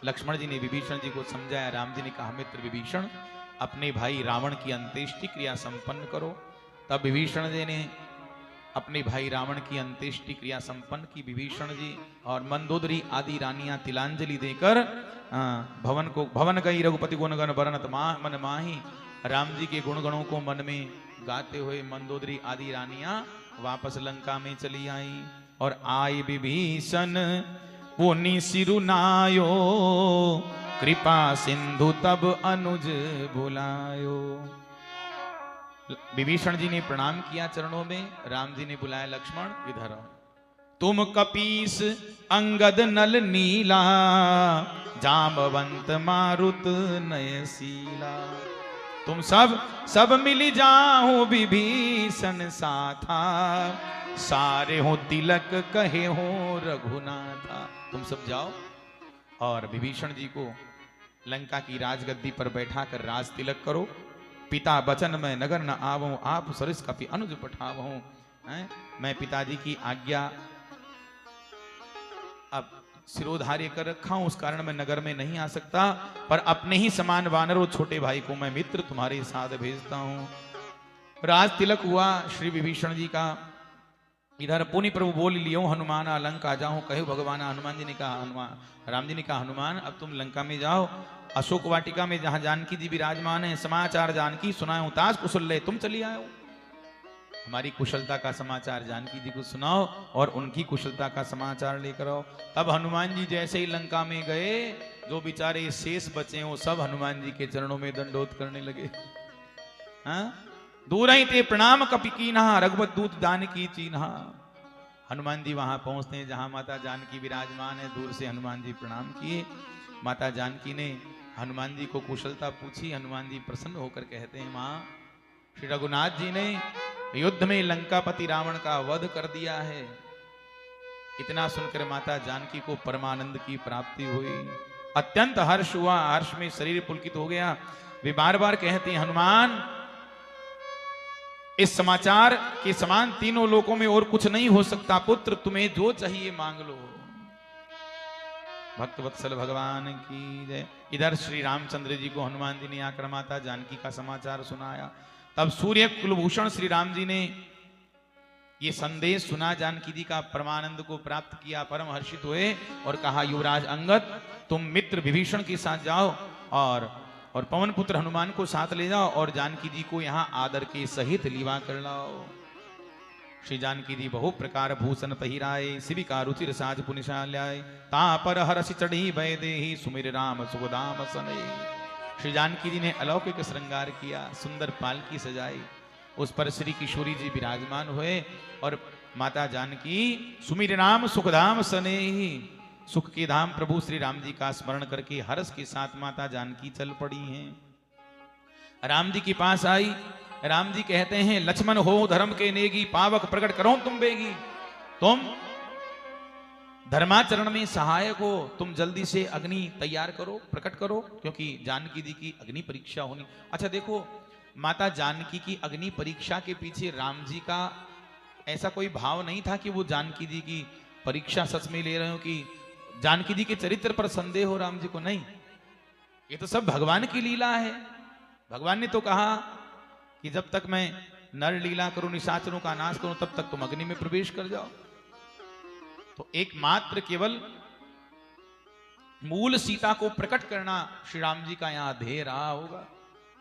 लक्ष्मण जी ने विभीषण जी को समझाया। राम जी ने कहा मित्र विभीषण, अपने भाई रावण की अंत्येष्टि क्रिया संपन्न करो। तब विभीषण जी ने अपने भाई रावण की अंत्येष्टि क्रिया संपन्न की। विभीषण जी और मंदोदरी आदि रानियां तिलांजलि देकर भवन गई रघुपति गुणगण बरनत मन माही। राम जी के गुणगणों को मन में गाते हुए मंदोदरी आदि रानियां वापस लंका में चली आई। और आई विभीषण पुनि सिरुनायो, कृपा सिंधु तब अनुज बुलायो। विभीषण जी ने प्रणाम किया चरणों में। राम जी ने बुलाया लक्ष्मण इधर आओ। तुम कपीस अंगद नल नीला, जामवंत मारुत नयसीला। तुम सब मिली जाओ विभीषण साथा, सारे हो तिलक कहे हो रघुनाथा। तुम सब जाओ और विभीषण जी को लंका की राजगद्दी पर बैठाकर राज तिलक करो। पिता बचन में नगर न आवो, आप सरिस कपि अनुज पठावो। मैं पिताजी की आज्ञा अब सिरोधार्य कर रखा हूं, उस कारण मैं नगर में नहीं आ सकता, पर अपने ही समान वानर छोटे भाई को मैं मित्र तुम्हारे साथ भेजता हूं। राज तिलक हुआ श्री विभीषण जी का। इधर पुनि प्रभु बोल लियो हनुमान लंका जाऊं, कहे भगवान। हनुमान जी ने कहा हनुमान, राम जी ने कहा हनुमान अब तुम लंका में जाओ, अशोक वाटिका में जहां जानकी जी विराजमान है, समाचार जानकी सुनाओ, ताज कुशल ले तुम चली आयो। हमारी कुशलता का समाचार जानकी जी को सुनाओ और उनकी कुशलता का समाचार लेकर आओ। तब हनुमान जी जैसे ही लंका में गए, जो बेचारे शेष बचे वो सब हनुमान जी के चरणों में दंडोत करने लगे। हाँ, दूर ही ते प्रणाम कपि कीन्हा, रघुपत दूत दान की चीन्हा। हनुमान जी वहां पहुंचते हैं जहां माता जानकी विराजमान है। दूर से हनुमान जी प्रणाम किए। माता जानकी ने हनुमान जी को कुशलता पूछी। हनुमान जी प्रसन्न होकर कहते हैं, मां श्री रघुनाथ जी ने युद्ध में लंकापति रावण का वध कर दिया है। इतना सुनकर माता जानकी को परमानंद की प्राप्ति हुई, अत्यंत हर्ष हुआ, हर्ष में शरीर पुलकित हो गया। वे बार बार कहते हैं, हनुमान इस समाचार के समान तीनों लोकों में और कुछ नहीं हो सकता, पुत्र तुम्हें जो चाहिए मांग लो। भक्त वत्सल भगवान की जय। इधर श्री रामचंद्र जी को हनुमान जी ने आकर माता जानकी का समाचार सुनाया। तब सूर्य कुलभूषण श्री राम जी ने ये संदेश सुना, जानकी जी का परमानंद को प्राप्त किया, परम हर्षित हुए और कहा, युवराज अंगद तुम मित्र विभीषण के साथ जाओ और पवन पुत्र हनुमान को साथ ले जाओ और जानकी जी को यहाँ आदर के सहित लीवा कर लाओ। श्री जानकी जी बहु प्रकार भूषण पहिराए, शिविका रुचिर साज पुनिशाल्याय, ता पर हरसि चढ़ी भय देहि, सुमिर राम सुगदाम सने। श्री जानकी जी ने अलौकिक श्रृंगार किया, सुंदर पालकी सजाई, उस पर श्री किशोरी जी विराजमान हुए और माता जानकी सुमिर राम सुखधाम सने, सुख के धाम प्रभु श्री राम जी का स्मरण करके हर्ष के साथ माता जानकी चल पड़ी हैं। राम जी के पास आई। राम जी कहते हैं, लक्ष्मण हो धर्म के नेगी, पावक प्रकट करो तुम बेगी। तुम धर्माचरण में सहायक हो, तुम जल्दी से अग्नि तैयार करो, प्रकट करो, क्योंकि जानकी जी की अग्नि परीक्षा होनी। अच्छा देखो, माता जानकी की अग्नि परीक्षा के पीछे राम जी का ऐसा कोई भाव नहीं था कि वो जानकी जी की परीक्षा सच में ले रहे हो कि जानकी जी के चरित्र पर संदेह हो राम जी को। नहीं, ये तो सब भगवान की लीला है। भगवान ने तो कहा कि जब तक मैं नर लीला करूं, निशाचरों का नाश करूं, तब तक तुम अग्नि में प्रवेश कर जाओ। तो एकमात्र केवल मूल सीता को प्रकट करना श्री राम जी का यहाँ ध्येय रहा होगा,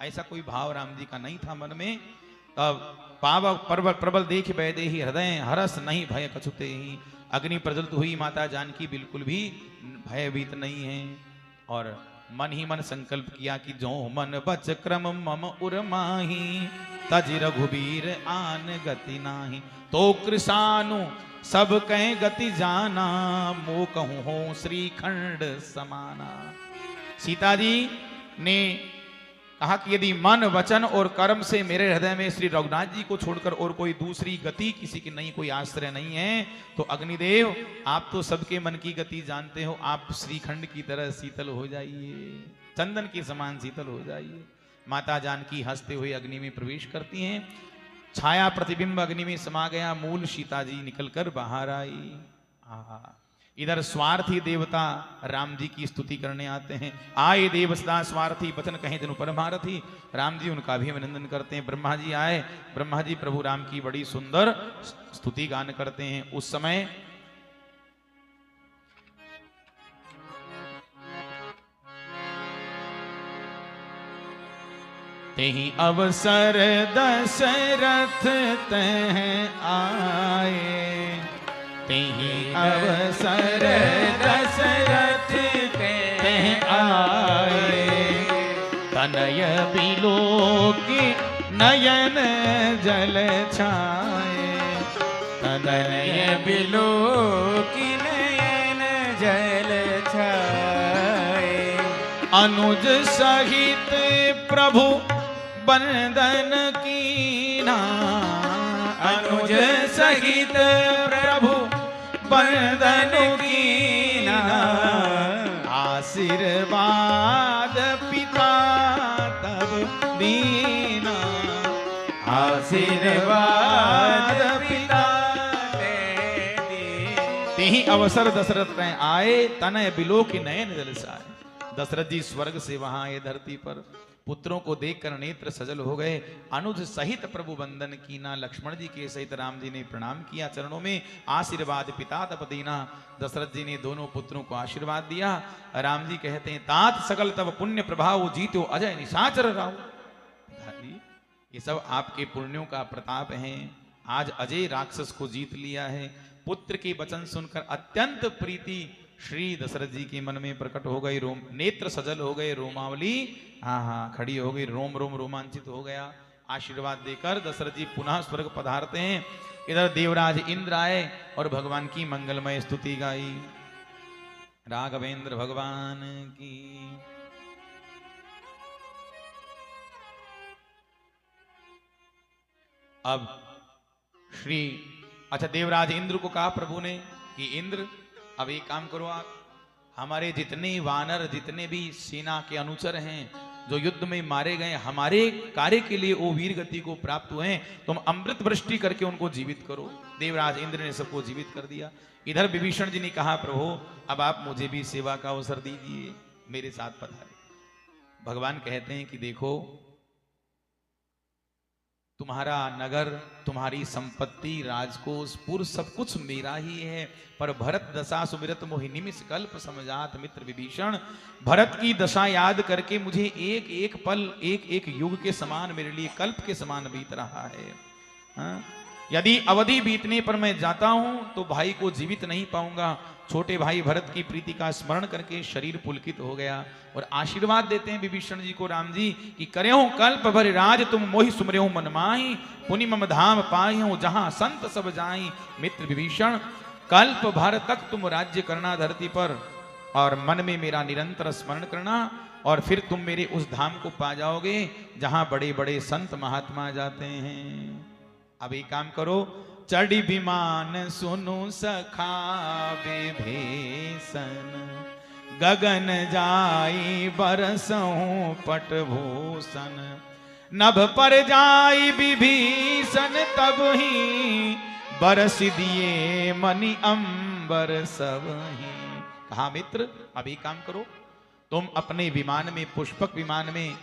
ऐसा कोई भाव राम जी का नहीं था मन में। तब पावक प्रबल देख बैदेहि, हृदय हरस नहीं भय कछुते ही। अग्नि प्रज्वलित हुई, माता जानकी बिल्कुल भी भयभीत नहीं है और मन ही मन संकल्प किया कि जो मन बच क्रम मम उर्माही, तज रघुबीर आन गति नाही। तो कृषानु सब कहीं गति जाना, मो कहूं हो श्रीखंड समाना। सीता जी ने कहा कि यदि मन वचन और कर्म से मेरे हृदय में श्री रघुनाथ जी को छोड़कर और कोई दूसरी गति किसी की नहीं, कोई आश्रय नहीं है, तो अग्निदेव आप तो सबके मन की गति जानते हो, आप श्रीखंड की तरह शीतल हो जाइए, चंदन के समान शीतल हो जाइए। माता जानकी हंसते हुए अग्नि में प्रवेश करती हैं, छाया प्रतिबिंब अग्नि में समा गया, मूल सीता जी निकलकर बाहर आई। आहा, इधर स्वार्थी देवता राम जी की स्तुति करने आते हैं। आए देव सदा स्वार्थी, वचन कहें तनु परमारथी। राम जी उनका भी अभिनंदन करते हैं। ब्रह्मा जी आए, ब्रह्मा जी प्रभु राम की बड़ी सुंदर स्तुति गान करते हैं। उस समय तेहि अवसर दशरथ तह आए, तेहि अवसर दशरथ तह आए, तनय बिलोकी नयन जल छाए, तनय बिलोकी नयन जल छाए। अनुज सहित प्रभु बंदन कीना, अनुज सहित प्रभु बंदन कीना, आशीर्वाद पिता तब दीना, आशीर्वाद पिता तेहि अवसर दशरथ में आए, तनय बिलो की नयन जल साए। दशरथ जी स्वर्ग से वहां आए धरती पर, पुत्रों को देखकर नेत्र सजल हो गए। अनुज सहित प्रभु वंदन कीना, लक्ष्मण जी के सहित राम जी ने प्रणाम किया चरणों में। आशीर्वाद पिता तप दीना, दशरथ जी ने दोनों पुत्रों को आशीर्वाद दिया। राम जी कहते हैं तात सकल तब पुण्य प्रभाव, जीतो अजय निशाचर राव। ये सब आपके पुण्यों का प्रताप है, आज अजय राक्षस को जीत लिया है। पुत्र के वचन सुनकर अत्यंत प्रीति श्री दशरथ जी के मन में प्रकट हो गई, रोम नेत्र सजल हो गए, रोमावली हाँ खड़ी हो गई, रोम रोम रोमांचित हो गया। आशीर्वाद देकर दशरथ जी पुनः स्वर्ग पधारते हैं। इधर देवराज इंद्र आए और भगवान की मंगलमय स्तुति गाई। राघवेंद्र भगवान की। अब श्री देवराज इंद्र को कहा प्रभु ने कि इंद्र अब एक काम करो, आप हमारे जितने वानर, जितने भी सेना के अनुचर हैं जो युद्ध में मारे गए, हमारे कार्य के लिए वो वीर गति को प्राप्त हुए हैं, तुम अमृत वृष्टि करके उनको जीवित करो। देवराज इंद्र ने सबको जीवित कर दिया। इधर विभीषण जी ने कहा प्रभु अब आप मुझे भी सेवा का अवसर दीजिए, मेरे साथ पधारे। भगवान कहते हैं कि देखो तुम्हारा नगर, तुम्हारी संपत्ति, राजकोष, पुर सब कुछ मेरा ही है, पर भरत दशा सुमिरत मोहि निमिष कल्प समझात मित्र विभीषण। भरत की दशा याद करके मुझे एक एक पल, एक एक युग के समान, मेरे लिए कल्प के समान बीत रहा है। हाँ? यदि अवधि बीतने पर मैं जाता हूं तो भाई को जीवित नहीं पाऊंगा। छोटे भाई भरत की प्रीति का स्मरण करके शरीर पुलकित हो गया और आशीर्वाद देते हैं विभीषण जी को राम जी कि करे हो कल्प भर राज तुम मोहि सुमरे हो मन माही, पुनि मम धाम पाई हो जहां संत सब जाई। मित्र विभीषण कल्प भर तक तुम राज्य करना धरती पर और मन में मेरा निरंतर स्मरण करना, और फिर तुम मेरे उस धाम को पा जाओगे जहां बड़े बड़े संत महात्मा जाते हैं। अब एक काम करो, चढ़ी विमान सुनु सखा विभीषण, गगन जाई बरसहु पटभूषण, नभ पर जाई विभीषण तब ही, बरस दिए मणि अंबर सब ही। कहा मित्र अभी काम करो, तुम अपने विमान में, पुष्पक विमान में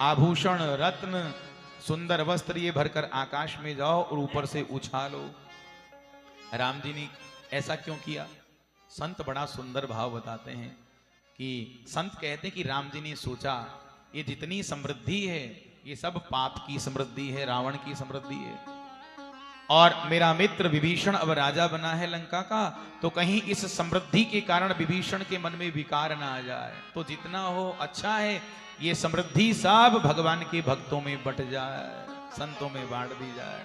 आभूषण रत्न सुंदर वस्त्र ये भरकर आकाश में जाओ और ऊपर से उछालो। राम जी ने ऐसा क्यों किया? संत बड़ा सुंदर भाव बताते हैं कि संत कहते हैं कि राम जी ने सोचा ये जितनी समृद्धि है ये सब पाप की समृद्धि है, रावण की समृद्धि है। और मेरा मित्र विभीषण अब राजा बना है लंका का, तो कहीं इस समृद्धि के कारण विभीषण के मन में विकार ना आ जाए, तो जितना हो अच्छा है ये समृद्धि सब भगवान के भक्तों में बट जाए, संतों में बांट दी जाए,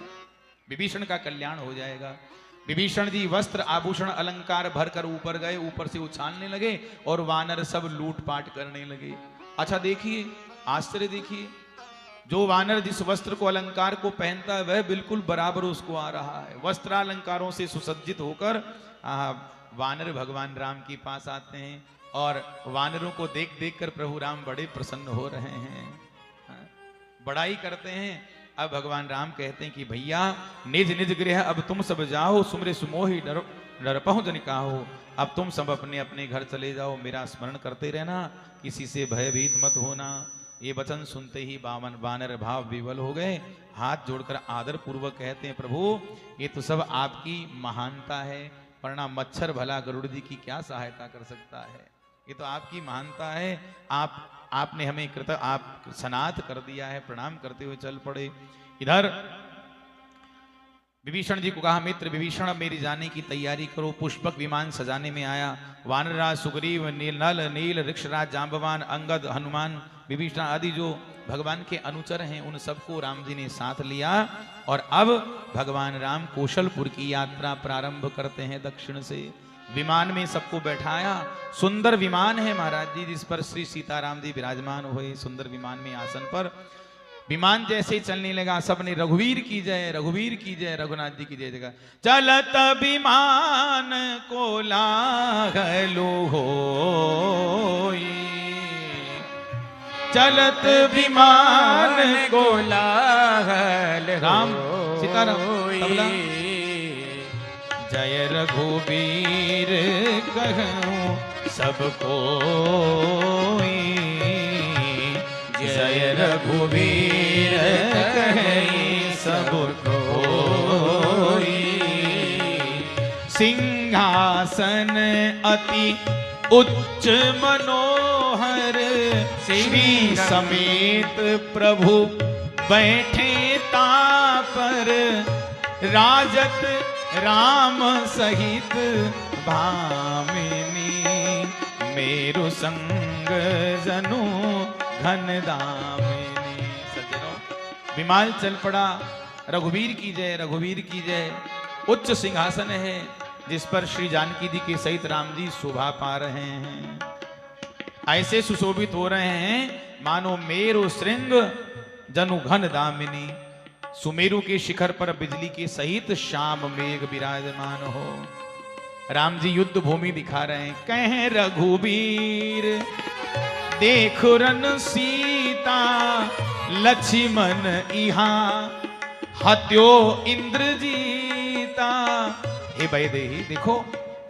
विभीषण का कल्याण हो जाएगा। विभीषण जी वस्त्र आभूषण अलंकार भरकर ऊपर गए, ऊपर से उछालने लगे और वानर सब लूटपाट करने लगे। अच्छा देखिए, आश्चर्य देखिए, जो वानर जिस वस्त्र को अलंकार को पहनता है वह बिल्कुल बराबर उसको आ रहा है। वस्त्रालंकारों से सुसज्जित होकर वानर भगवान राम के पास आते हैं और वानरों को देख देख कर प्रभु राम बड़े प्रसन्न हो रहे हैं, बड़ाई करते हैं। अब भगवान राम कहते हैं कि भैया निज निज गृह अब तुम सब जाओ, सुमरे सुमोहि नरपहुं जन काहो। अब तुम सब अपने अपने घर चले जाओ, मेरा स्मरण करते रहना, किसी से भयभीत मत होना। ये वचन सुनते ही वानर भाव विवल हो गए, हाथ जोड़कर आदर पूर्वक कहते हैं प्रभु ये तो सब आपकी महानता है, वरना मच्छर भला गरुड़ जी की क्या सहायता कर सकता है, ये तो आपकी महानता है। आपने हमें आप सनाथ कर दिया है। प्रणाम करते हुए चल पड़े। इधर विभीषण जी को कहा मित्र विभीषण अब मेरी जाने की तैयारी करो। पुष्पक विमान सजाने में आया। वानरराज सुग्रीव नल नील ऋक्षराज जांबवान अंगद हनुमान विभीषण आदि जो भगवान के अनुचर हैं उन सबको राम जी ने साथ लिया और अब भगवान राम कौशलपुर की यात्रा प्रारंभ करते हैं। दक्षिण से विमान में सबको बैठाया। सुंदर विमान है महाराज जी, जिस पर श्री सीताराम जी विराजमान हुए सुंदर विमान में आसन पर। विमान जैसे चलने लगा सबने रघुवीर की जय रघुनाथ जी की जय जगह। चलत विमान को लागलो होई, चलत विमान को लागल राम सीताराम तबला। जय रघुवीर कहूं सबको, जय रघुवीर कहीं सबको। सिंहासन अति उच्च मनोहर, श्री समेत प्रभु बैठे तापर। राजत राम सहित भामिनी, मेरु संग जनु घन दामिनी। सज्जनों विमान चल पड़ा। रघुवीर की जय। उच्च सिंहासन है जिस पर श्री जानकी जी के सहित राम जी शोभा पा रहे हैं। ऐसे सुशोभित हो रहे हैं मानो मेरु श्रृंग जनु घन दामिनी। सुमेरु के शिखर पर बिजली के सहित श्याम मेघ विराजमान हो। राम जी युद्ध भूमि दिखा रहे हैं। कह रघुवीर देखो रन सीता, लक्ष्मण इहाँ हत्यो इंद्रजीता। हे वैदेही देखो,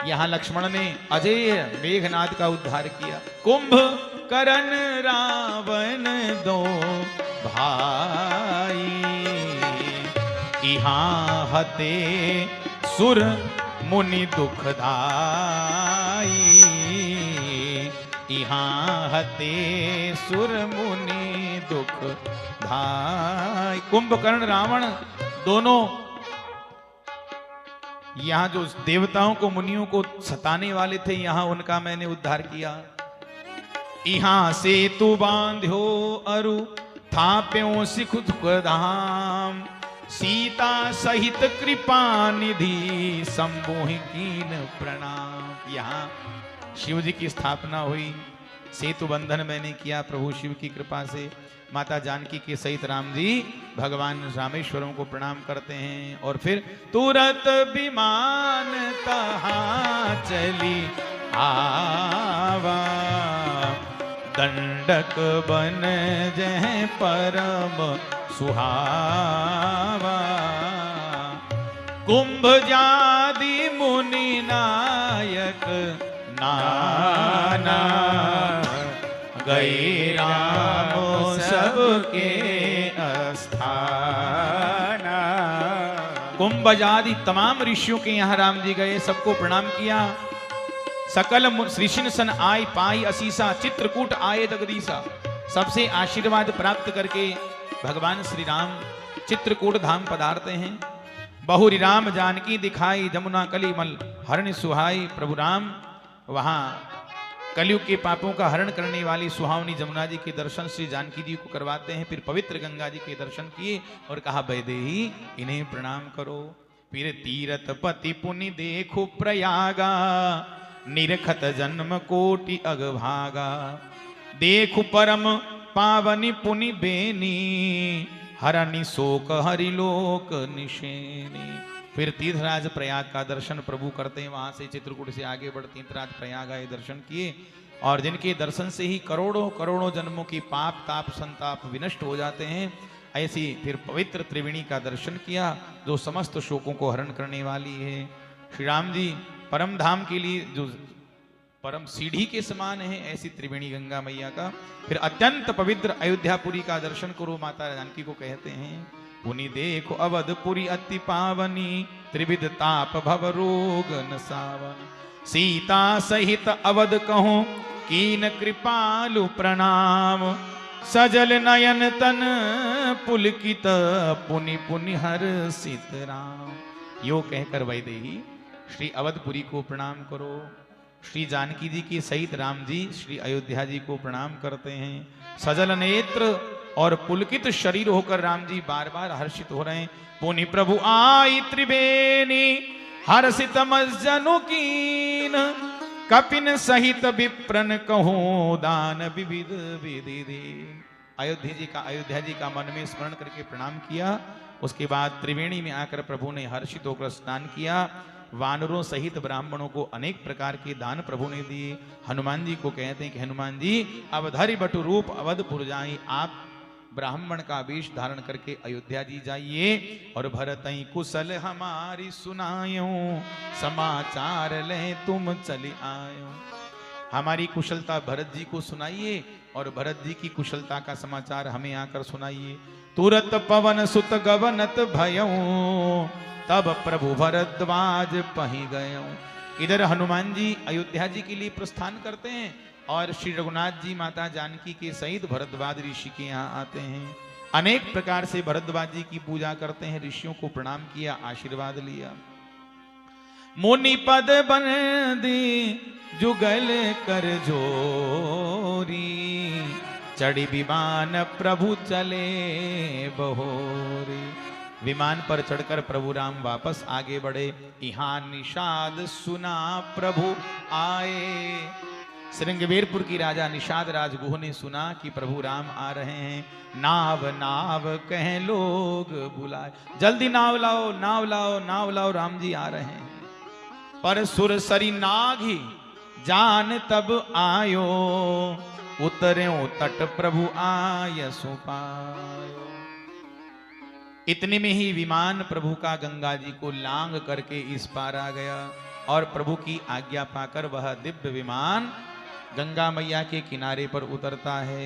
यहाँ लक्ष्मण ने अजय मेघनाद का उद्धार किया। कुंभ करण रावण दो भाई, इहाँ हते सुर मुनि दुखदाई, इहाँ हते सुर मुनि दुख धाई। कुंभकर्ण रावण दोनों यहाँ जो देवताओं को मुनियों को सताने वाले थे, यहाँ उनका मैंने उद्धार किया। यहाँ से तू बांध्यो अरु थाप्यो सिख धाम, सीता सहित कृपा निधि संबोहि कीन प्रणाम। यहाँ शिव जी की स्थापना हुई, सेतु बंधन मैंने किया प्रभु शिव की कृपा से। माता जानकी के सहित राम जी भगवान रामेश्वरों को प्रणाम करते हैं और फिर तुरंत विमान तहाँ चली आवा, दंडक बन जह परम सुहावा। कुंभ जादि मुनि नायक नाना, गए राम सबके स्थाना। कुंभजादि तमाम ऋषियों के यहाँ राम जी गए, सबको प्रणाम किया। सकल ऋषिन सन आय पाई असीसा, चित्रकूट आए जगदीसा। सबसे आशीर्वाद प्राप्त करके भगवान श्री राम चित्रकूट धाम पधारते हैं। बहुरी राम जानकी दिखाई, जमुना कलिमल हरण सुहाई। प्रभु राम वहां कलयुग के पापों का हरण करने वाली सुहावनी जमुना जी के दर्शन श्री जानकी जी को करवाते हैं। फिर पवित्र गंगा जी के दर्शन किए और कहा वैदेही इन्हें प्रणाम करो। फिर तीरथ पति पुनि देखो प्रयागा, निरखत जन्म कोटि अगभागा। देखु परम पावनी पुनि बेनी, हरनि शोक हरिलोक निशेनी। फिर तीर्थराज प्रयाग का दर्शन प्रभु करते हैं। वहां से चित्रकूट से आगे बढ़ तीर्थराज प्रयाग आए, दर्शन किए और जिनके दर्शन से ही करोड़ों करोड़ों जन्मों की पाप ताप संताप विनष्ट हो जाते हैं। ऐसी फिर पवित्र त्रिवेणी का दर्शन किया जो समस्त शोकों को हरण करने वाली है। श्री राम जी परम धाम के लिए जो परम सीढ़ी के समान है, ऐसी त्रिवेणी गंगा मैया का। फिर अत्यंत पवित्र अयोध्यापुरी का दर्शन करो, माता जानकी को कहते हैं। पुनि देखो अवधपुरी अति पावनी, त्रिविध ताप भव रोग न सावन। सीता सहित अवध कहो कीन कृपालु प्रणाम, सजल नयन तन पुलकित पुनि पुनि हर्षित राम। यो कहकर वैदेही श्री अवधपुरी को प्रणाम करो। श्री जानकी जी के सहित राम जी श्री अयोध्या जी को प्रणाम करते हैं। सजल नेत्र और पुलकित शरीर होकर राम जी बार बार हर्षित हो रहे हैं। पुनि प्रभु आई त्रिवेणी, हर्षित मज्जनु कीन, कपिन सहित विप्रन कहो दान विविध विधि दीन। अयोध्या जी का मन में स्मरण करके प्रणाम किया। उसके बाद त्रिवेणी में आकर प्रभु ने हर्षित होकर स्नान किया। वानरों सहित ब्राह्मणों को अनेक प्रकार के दान प्रभु ने दिए। हनुमान जी को कहते हैं कि हनुमान जी अवधरि बटु रूप अवधपुर जाई, आप ब्राह्मण का वेश धारण करके अयोध्या जी जाइए और भरतई कुशल हमारी सुनायो, समाचार ले तुम चले आयो। हमारी कुशलता भरत जी को सुनाइए और भरत जी की कुशलता का समाचार हमें आकर सुनाइए। तुरत पवन सुत गवनत भयऊ, तब प्रभु भरद्वाज पही गए। इधर हनुमान जी अयोध्या जी के लिए प्रस्थान करते हैं और श्री रघुनाथ जी माता जानकी के सहित भरद्वाज ऋषि के यहाँ आते हैं। अनेक प्रकार से भरद्वाज जी की पूजा करते हैं, ऋषियों को प्रणाम किया, आशीर्वाद लिया। मुनि पद बन दी जुगल कर जोरी, चढ़ी विमान प्रभु चले बहोरी। विमान पर चढ़कर प्रभु राम वापस आगे बढ़े। यहाँ निषाद सुना प्रभु आए। श्रृंगवेरपुर की राजा निषाद राजगुह ने सुना कि प्रभु राम आ रहे हैं। नाव नाव कह लोग बुलाए, जल्दी नाव लाओ नाव लाओ नाव लाओ, राम जी आ रहे हैं। पर सुरसरी नाघी जान तब आयो, उतरे तट प्रभु आय सुपायो। इतने में ही विमान प्रभु का गंगा जी को लांग करके इस पार आ गया और प्रभु की आज्ञा पाकर वह दिव्य विमान गंगा मैया के किनारे पर उतरता है।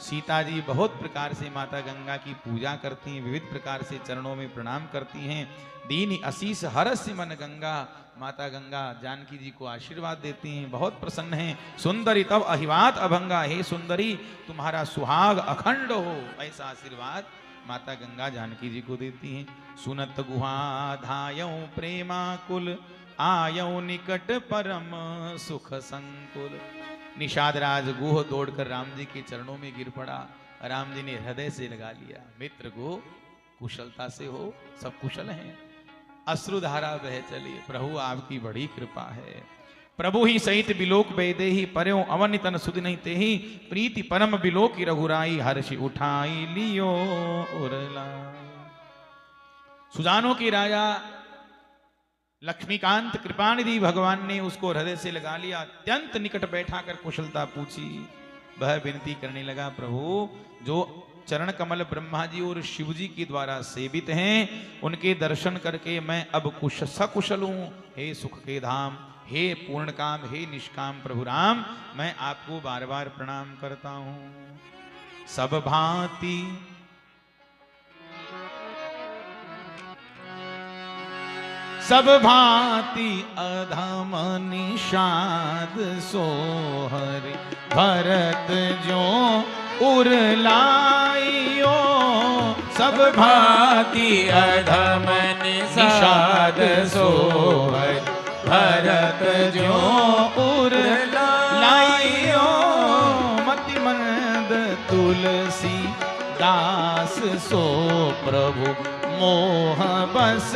सीता जी बहुत प्रकार से माता गंगा की पूजा करती हैं, विविध प्रकार से चरणों में प्रणाम करती हैं। दीन असीस हरस मन गंगा, माता गंगा जानकी जी को आशीर्वाद देती हैं, बहुत प्रसन्न हैं। सुंदरी तब अहिवात अभंगा, हे सुंदरी तुम्हारा सुहाग अखंड हो, ऐसा आशीर्वाद माता गंगा जानकी जी को देती हैं। सुनत गुहा धायौ प्रेमा कुल, आयौ निकट परम सुख संकुल। निषाद राज गुह दौड़कर राम जी के चरणों में गिर पड़ा। राम जी ने हृदय से लगा लिया, मित्र को कुशलता से हो, सब कुशल हैं। अश्रुधारा बह चली, प्रभु आपकी बड़ी कृपा है। प्रभु ही सहित बिलोक वैदेही, पर्यो अवन तन सुध नहीं तेही, प्रीति परम बिलोकी रघुराई, हर्षि उठाई लियो उरला। सुजानों के राजा लक्ष्मीकांत कृपानिधि भगवान ने उसको हृदय से लगा लिया, अत्यंत निकट बैठाकर कुशलता पूछी। वह विनती करने लगा, प्रभु जो चरण कमल ब्रह्मा जी और शिव जी के द्वारा सेवित हैं, उनके दर्शन करके मैं अब सकुशल हूं। हे सुख के धाम, हे पूर्ण काम, हे निष्काम प्रभु राम, मैं आपको बार बार प्रणाम करता हूं। सब भांति सब भांति अधम निषाद सोहरि, भरत जो उरलाइयो, सब भांति अधम निषाद सोहर भरत जो उर लाइयो मति मंद तुलसी दास सो प्रभु मोह बस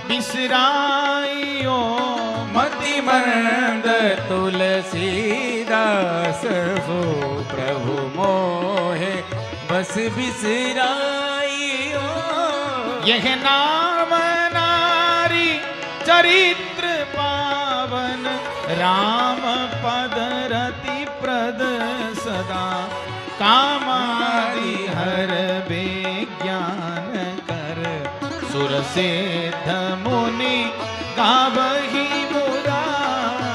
बिसराइयो मति मंद तुलसीदास सो प्रभु मोहे बस बिसराइयो। यह नाम नारी चरित्र पावन राम पद रति प्रद सदा कामादि हर विज्ञान कर सुर सिद्ध मुनि गावहि मुरा।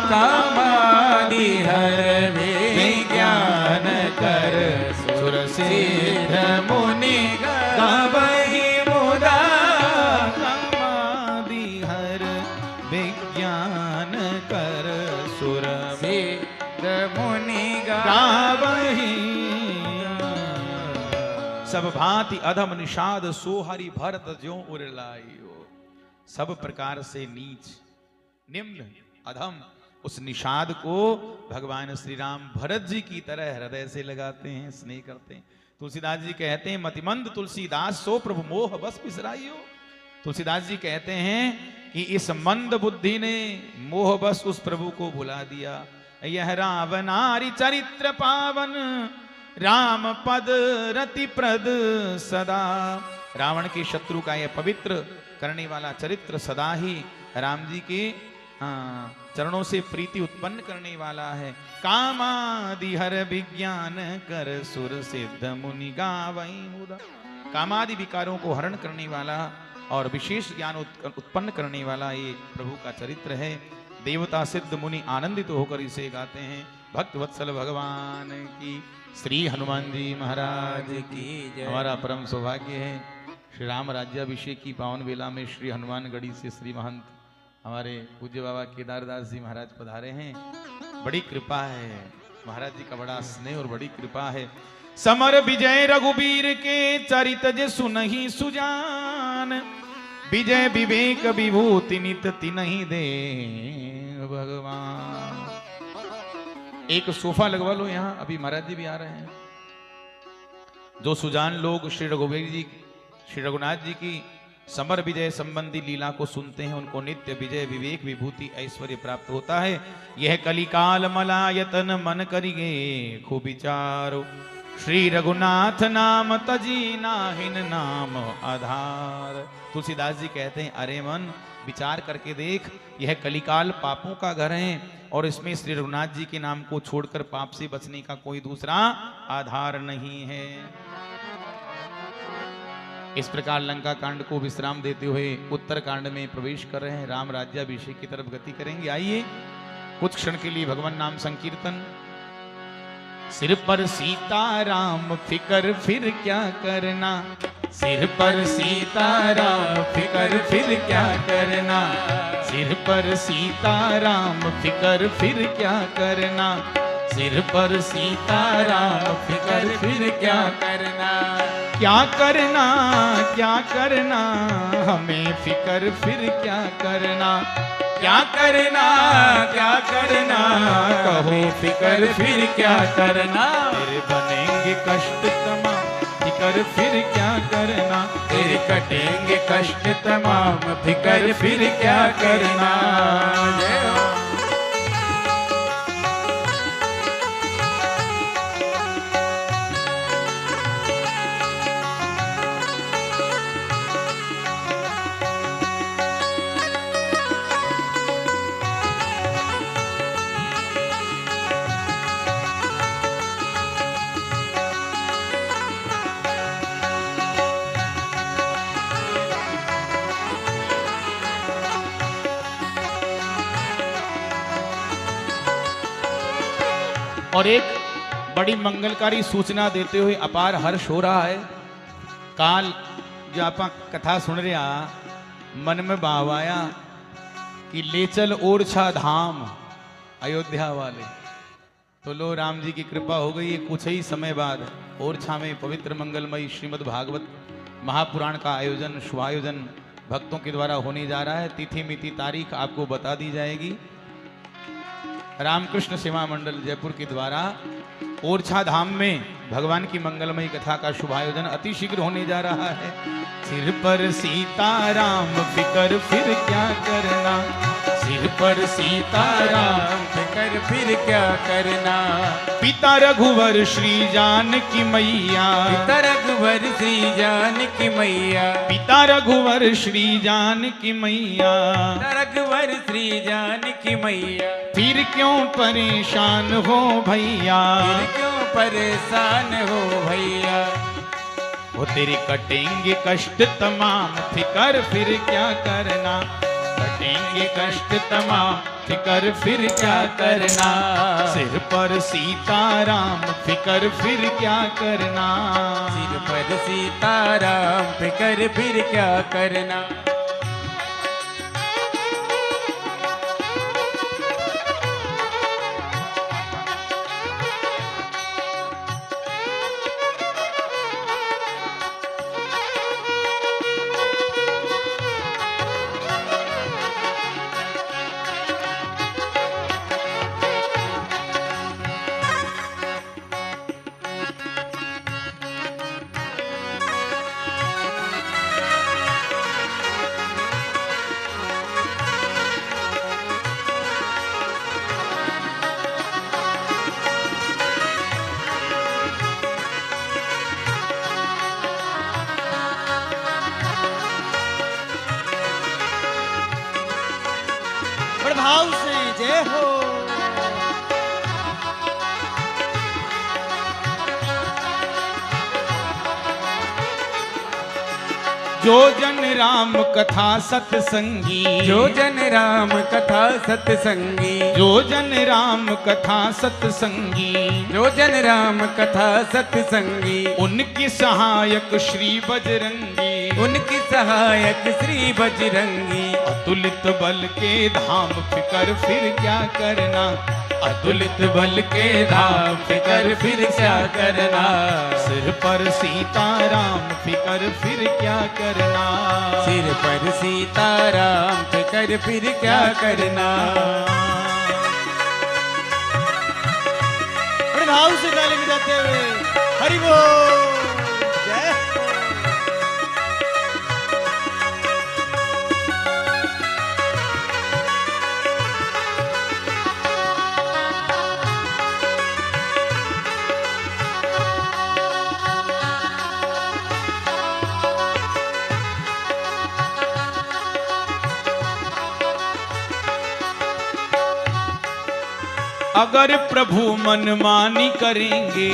कामादि हर विज्ञान कर सुर सिद्ध मुनि गावहि मुदा। कामादि हर विज्ञान कर सुर सिद्ध मुनि गावहि। सब भांति अधम निषाद सो हरि भरत ज्यों उर लाइयो। सब प्रकार से नीच निम्न अधम उस निषाद को भगवान श्री राम भरत जी की तरह हृदय से लगाते हैं, स्नेह करते हैं। तुलसीदास जी कहते हैं मतिमंद तुलसीदास सो प्रभु मोह बस बिसराइयो। तुलसीदास जी कहते हैं कि इस मंद बुद्धि ने मोह बस उस प्रभु को भुला दिया। यह रावणारि चरित्र पावन राम पद रति प्रद सदा। रावण के शत्रु का यह पवित्र करने वाला चरित्र सदा ही राम जी के चरणों से प्रीति उत्पन्न करने वाला है। कामादि हर विज्ञान कर सुर सिद्ध मुनि गावई मुदा। कामादि विकारों को हरण करने वाला और विशेष ज्ञान उत्पन्न करने वाला ये प्रभु का चरित्र है। देवता सिद्ध मुनि आनंदित होकर इसे गाते हैं। भक्त वत्सल भगवान की, श्री हनुमान जी महाराज की जय। हमारा परम सौभाग्य है श्री राम राज्याभिषेक की पावन बेला में श्री हनुमानगढ़ी से श्री महंत हमारे पूज्य बाबा केदारदास जी महाराज पधारे हैं। बड़ी कृपा है महाराज जी का, बड़ा स्नेह और बड़ी कृपा है। समर विजय रघुबीर के चरित जे सुनहि सुजान। विजय विवेक विभूति नित तिनहि दे भगवान। एक सोफा लगवा लो यहाँ, अभी महाराज जी भी आ रहे हैं। जो सुजान लोग श्री रघुवीर जी श्री रघुनाथ जी की समर विजय संबंधी लीला को सुनते हैं उनको नित्य विजय विवेक विभूति ऐश्वर्य प्राप्त होता है। यह कलिकाल मलायतन मन करिगे खूब विचारो। श्री रघुनाथ नाम तजी नाहिन नाम आधार। तुलसीदास जी कहते हैं अरे मन विचार करके देख, यह कलिकाल पापों का घर है और इसमें श्री रघुनाथ जी के नाम को छोड़कर पाप से बचने का कोई दूसरा आधार नहीं है। इस प्रकार लंका कांड को विश्राम देते हुए उत्तर कांड में प्रवेश कर रहे हैं। राम राज्याभिषेक की तरफ गति करेंगे। आइए कुछ क्षण के लिए भगवान नाम संकीर्तन। सिर पर सीताराम फिकर फिर क्या करना। सिर पर सीताराम फिकर फिर क्या करना। सिर पर सीताराम फिकर फिर क्या करना। सिर पर सीताराम फिकर फिर क्या करना। क्या करना क्या करना हमें फिकर फिर क्या करना। क्या करना क्या करना कहो फिकर फिर क्या करना। फिर बनेंगे कष्ट तमाम फिकर फिर क्या करना। फिर कटेंगे कष्ट तमाम फिकर फिर क्या करना। और एक बड़ी मंगलकारी सूचना देते हुए अपार हर्ष हो रहा है। काल जो आप कथा सुन रहे मन में भाव आया कि ले चल ओरछा धाम अयोध्या वाले। तो लो राम जी की कृपा हो गई है। कुछ ही समय बाद ओरछा में पवित्र मंगलमयी श्रीमद् भागवत महापुराण का आयोजन, शुभायोजन भक्तों के द्वारा होने जा रहा है। तिथि मिति तारीख आपको बता दी जाएगी। रामकृष्ण सेवा मंडल जयपुर के द्वारा ओरछा धाम में भगवान की मंगलमयी कथा का शुभायोजन अति शीघ्र होने जा रहा है। सिर पर सीताराम फिकर फिर क्या करना, सिर पर सीताराम फिकर फिर क्या करना। पिता रघुवर श्री जानकी मैया, पिता रघुवर श्री जानकी मैया, पिता रघुवर श्री जानकी मैया, पिता रघुवर श्री जानकी मैया। फिर क्यों परेशान हो भैया, फिर क्यों परेशान हो भैया। वो तेरे कटेंगे कष्ट तमाम, फिकर फिर क्या करना, कटेंगे कष्ट तमाम, फिकर फिर क्या करना। सिर पर सीताराम फिकर फिर क्या करना, सिर पर सीताराम फिकर फिर क्या करना। भाव से जय हो। जो जन राम कथा सत्संगी, जो जन राम कथा सत्संगी, जो जन राम कथा सत्संगी, जो जन राम कथा सत्संगी। उनकी सहायक श्री बजरंगी, उनकी सहायक श्री बजरंगी। अतुलित बल के धाम फिकर फिर क्या करना, अतुलित बल के धाम फिकर फिर क्या करना। सिर पर सीताराम फिकर फिर क्या करना, सिर पर सीताराम फिकर फिर क्या करना। बड़े भाव से ताली बजाते हुए हरि बोल जय हो। अगर प्रभु मनमानी करेंगे,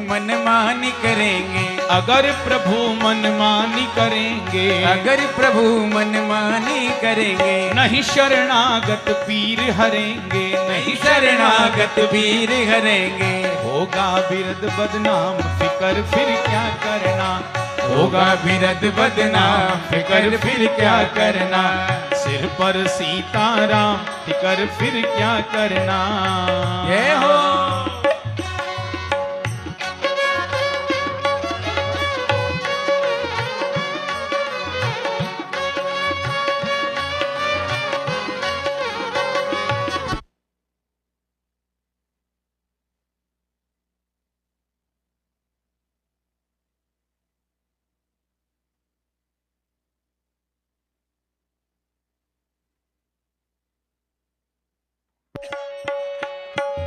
मनमानी करेंगे, अगर प्रभु मनमानी करेंगे, अगर प्रभु मनमानी करेंगे। नहीं शरणागत पीर हरेंगे, नहीं शरणागत वीर हरेंगे। होगा बिरद बदनाम फिकर फिर क्या करना, होगा बिरद बदनाम फिकर फिर क्या करना। सिर पर सीताराम फिकर फिर क्या करना। ये हो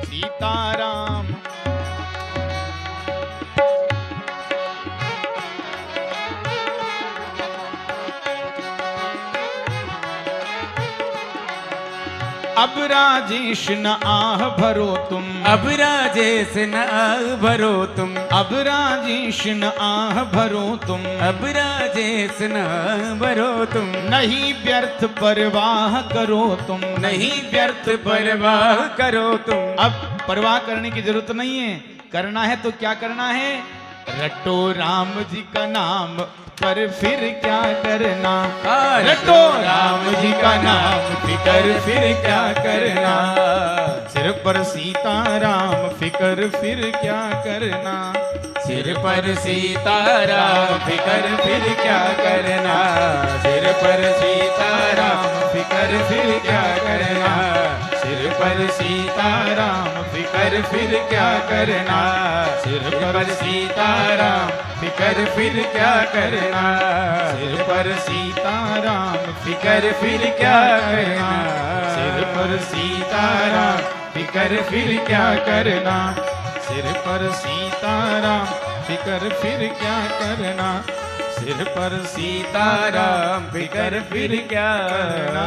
सीताराम अब राजेश न आह भरो तुम, अब राजेश न आह भरो तुम, अब राजेश न आह भरो तुम, अब राजेश न आह भरो तुम। नहीं व्यर्थ परवाह करो तुम, नहीं व्यर्थ परवाह करो तुम। अब परवाह करने की जरूरत नहीं है, करना है तो क्या करना है, रटो राम जी का नाम पर फिर क्या करना। रटो राम जी का नाम फिकर फिर क्या करना। सिर पर सीताराम फिकर फिर क्या करना। सिर पर सीताराम फिकर फिर क्या करना, सिर पर सीताराम फिकर फिर क्या करना, सिर पर सीताराम फिकर फिर क्या करना, सिर पर सीताराम फिकर फिर क्या करना, सिर पर सीताराम फिकर फिर क्या करना, सिर पर सीताराम फिकर फिर क्या करना, सिर पर सीताराम फिकर फिर क्या करना, सिर पर सीताराम फिकर फिर क्या करना।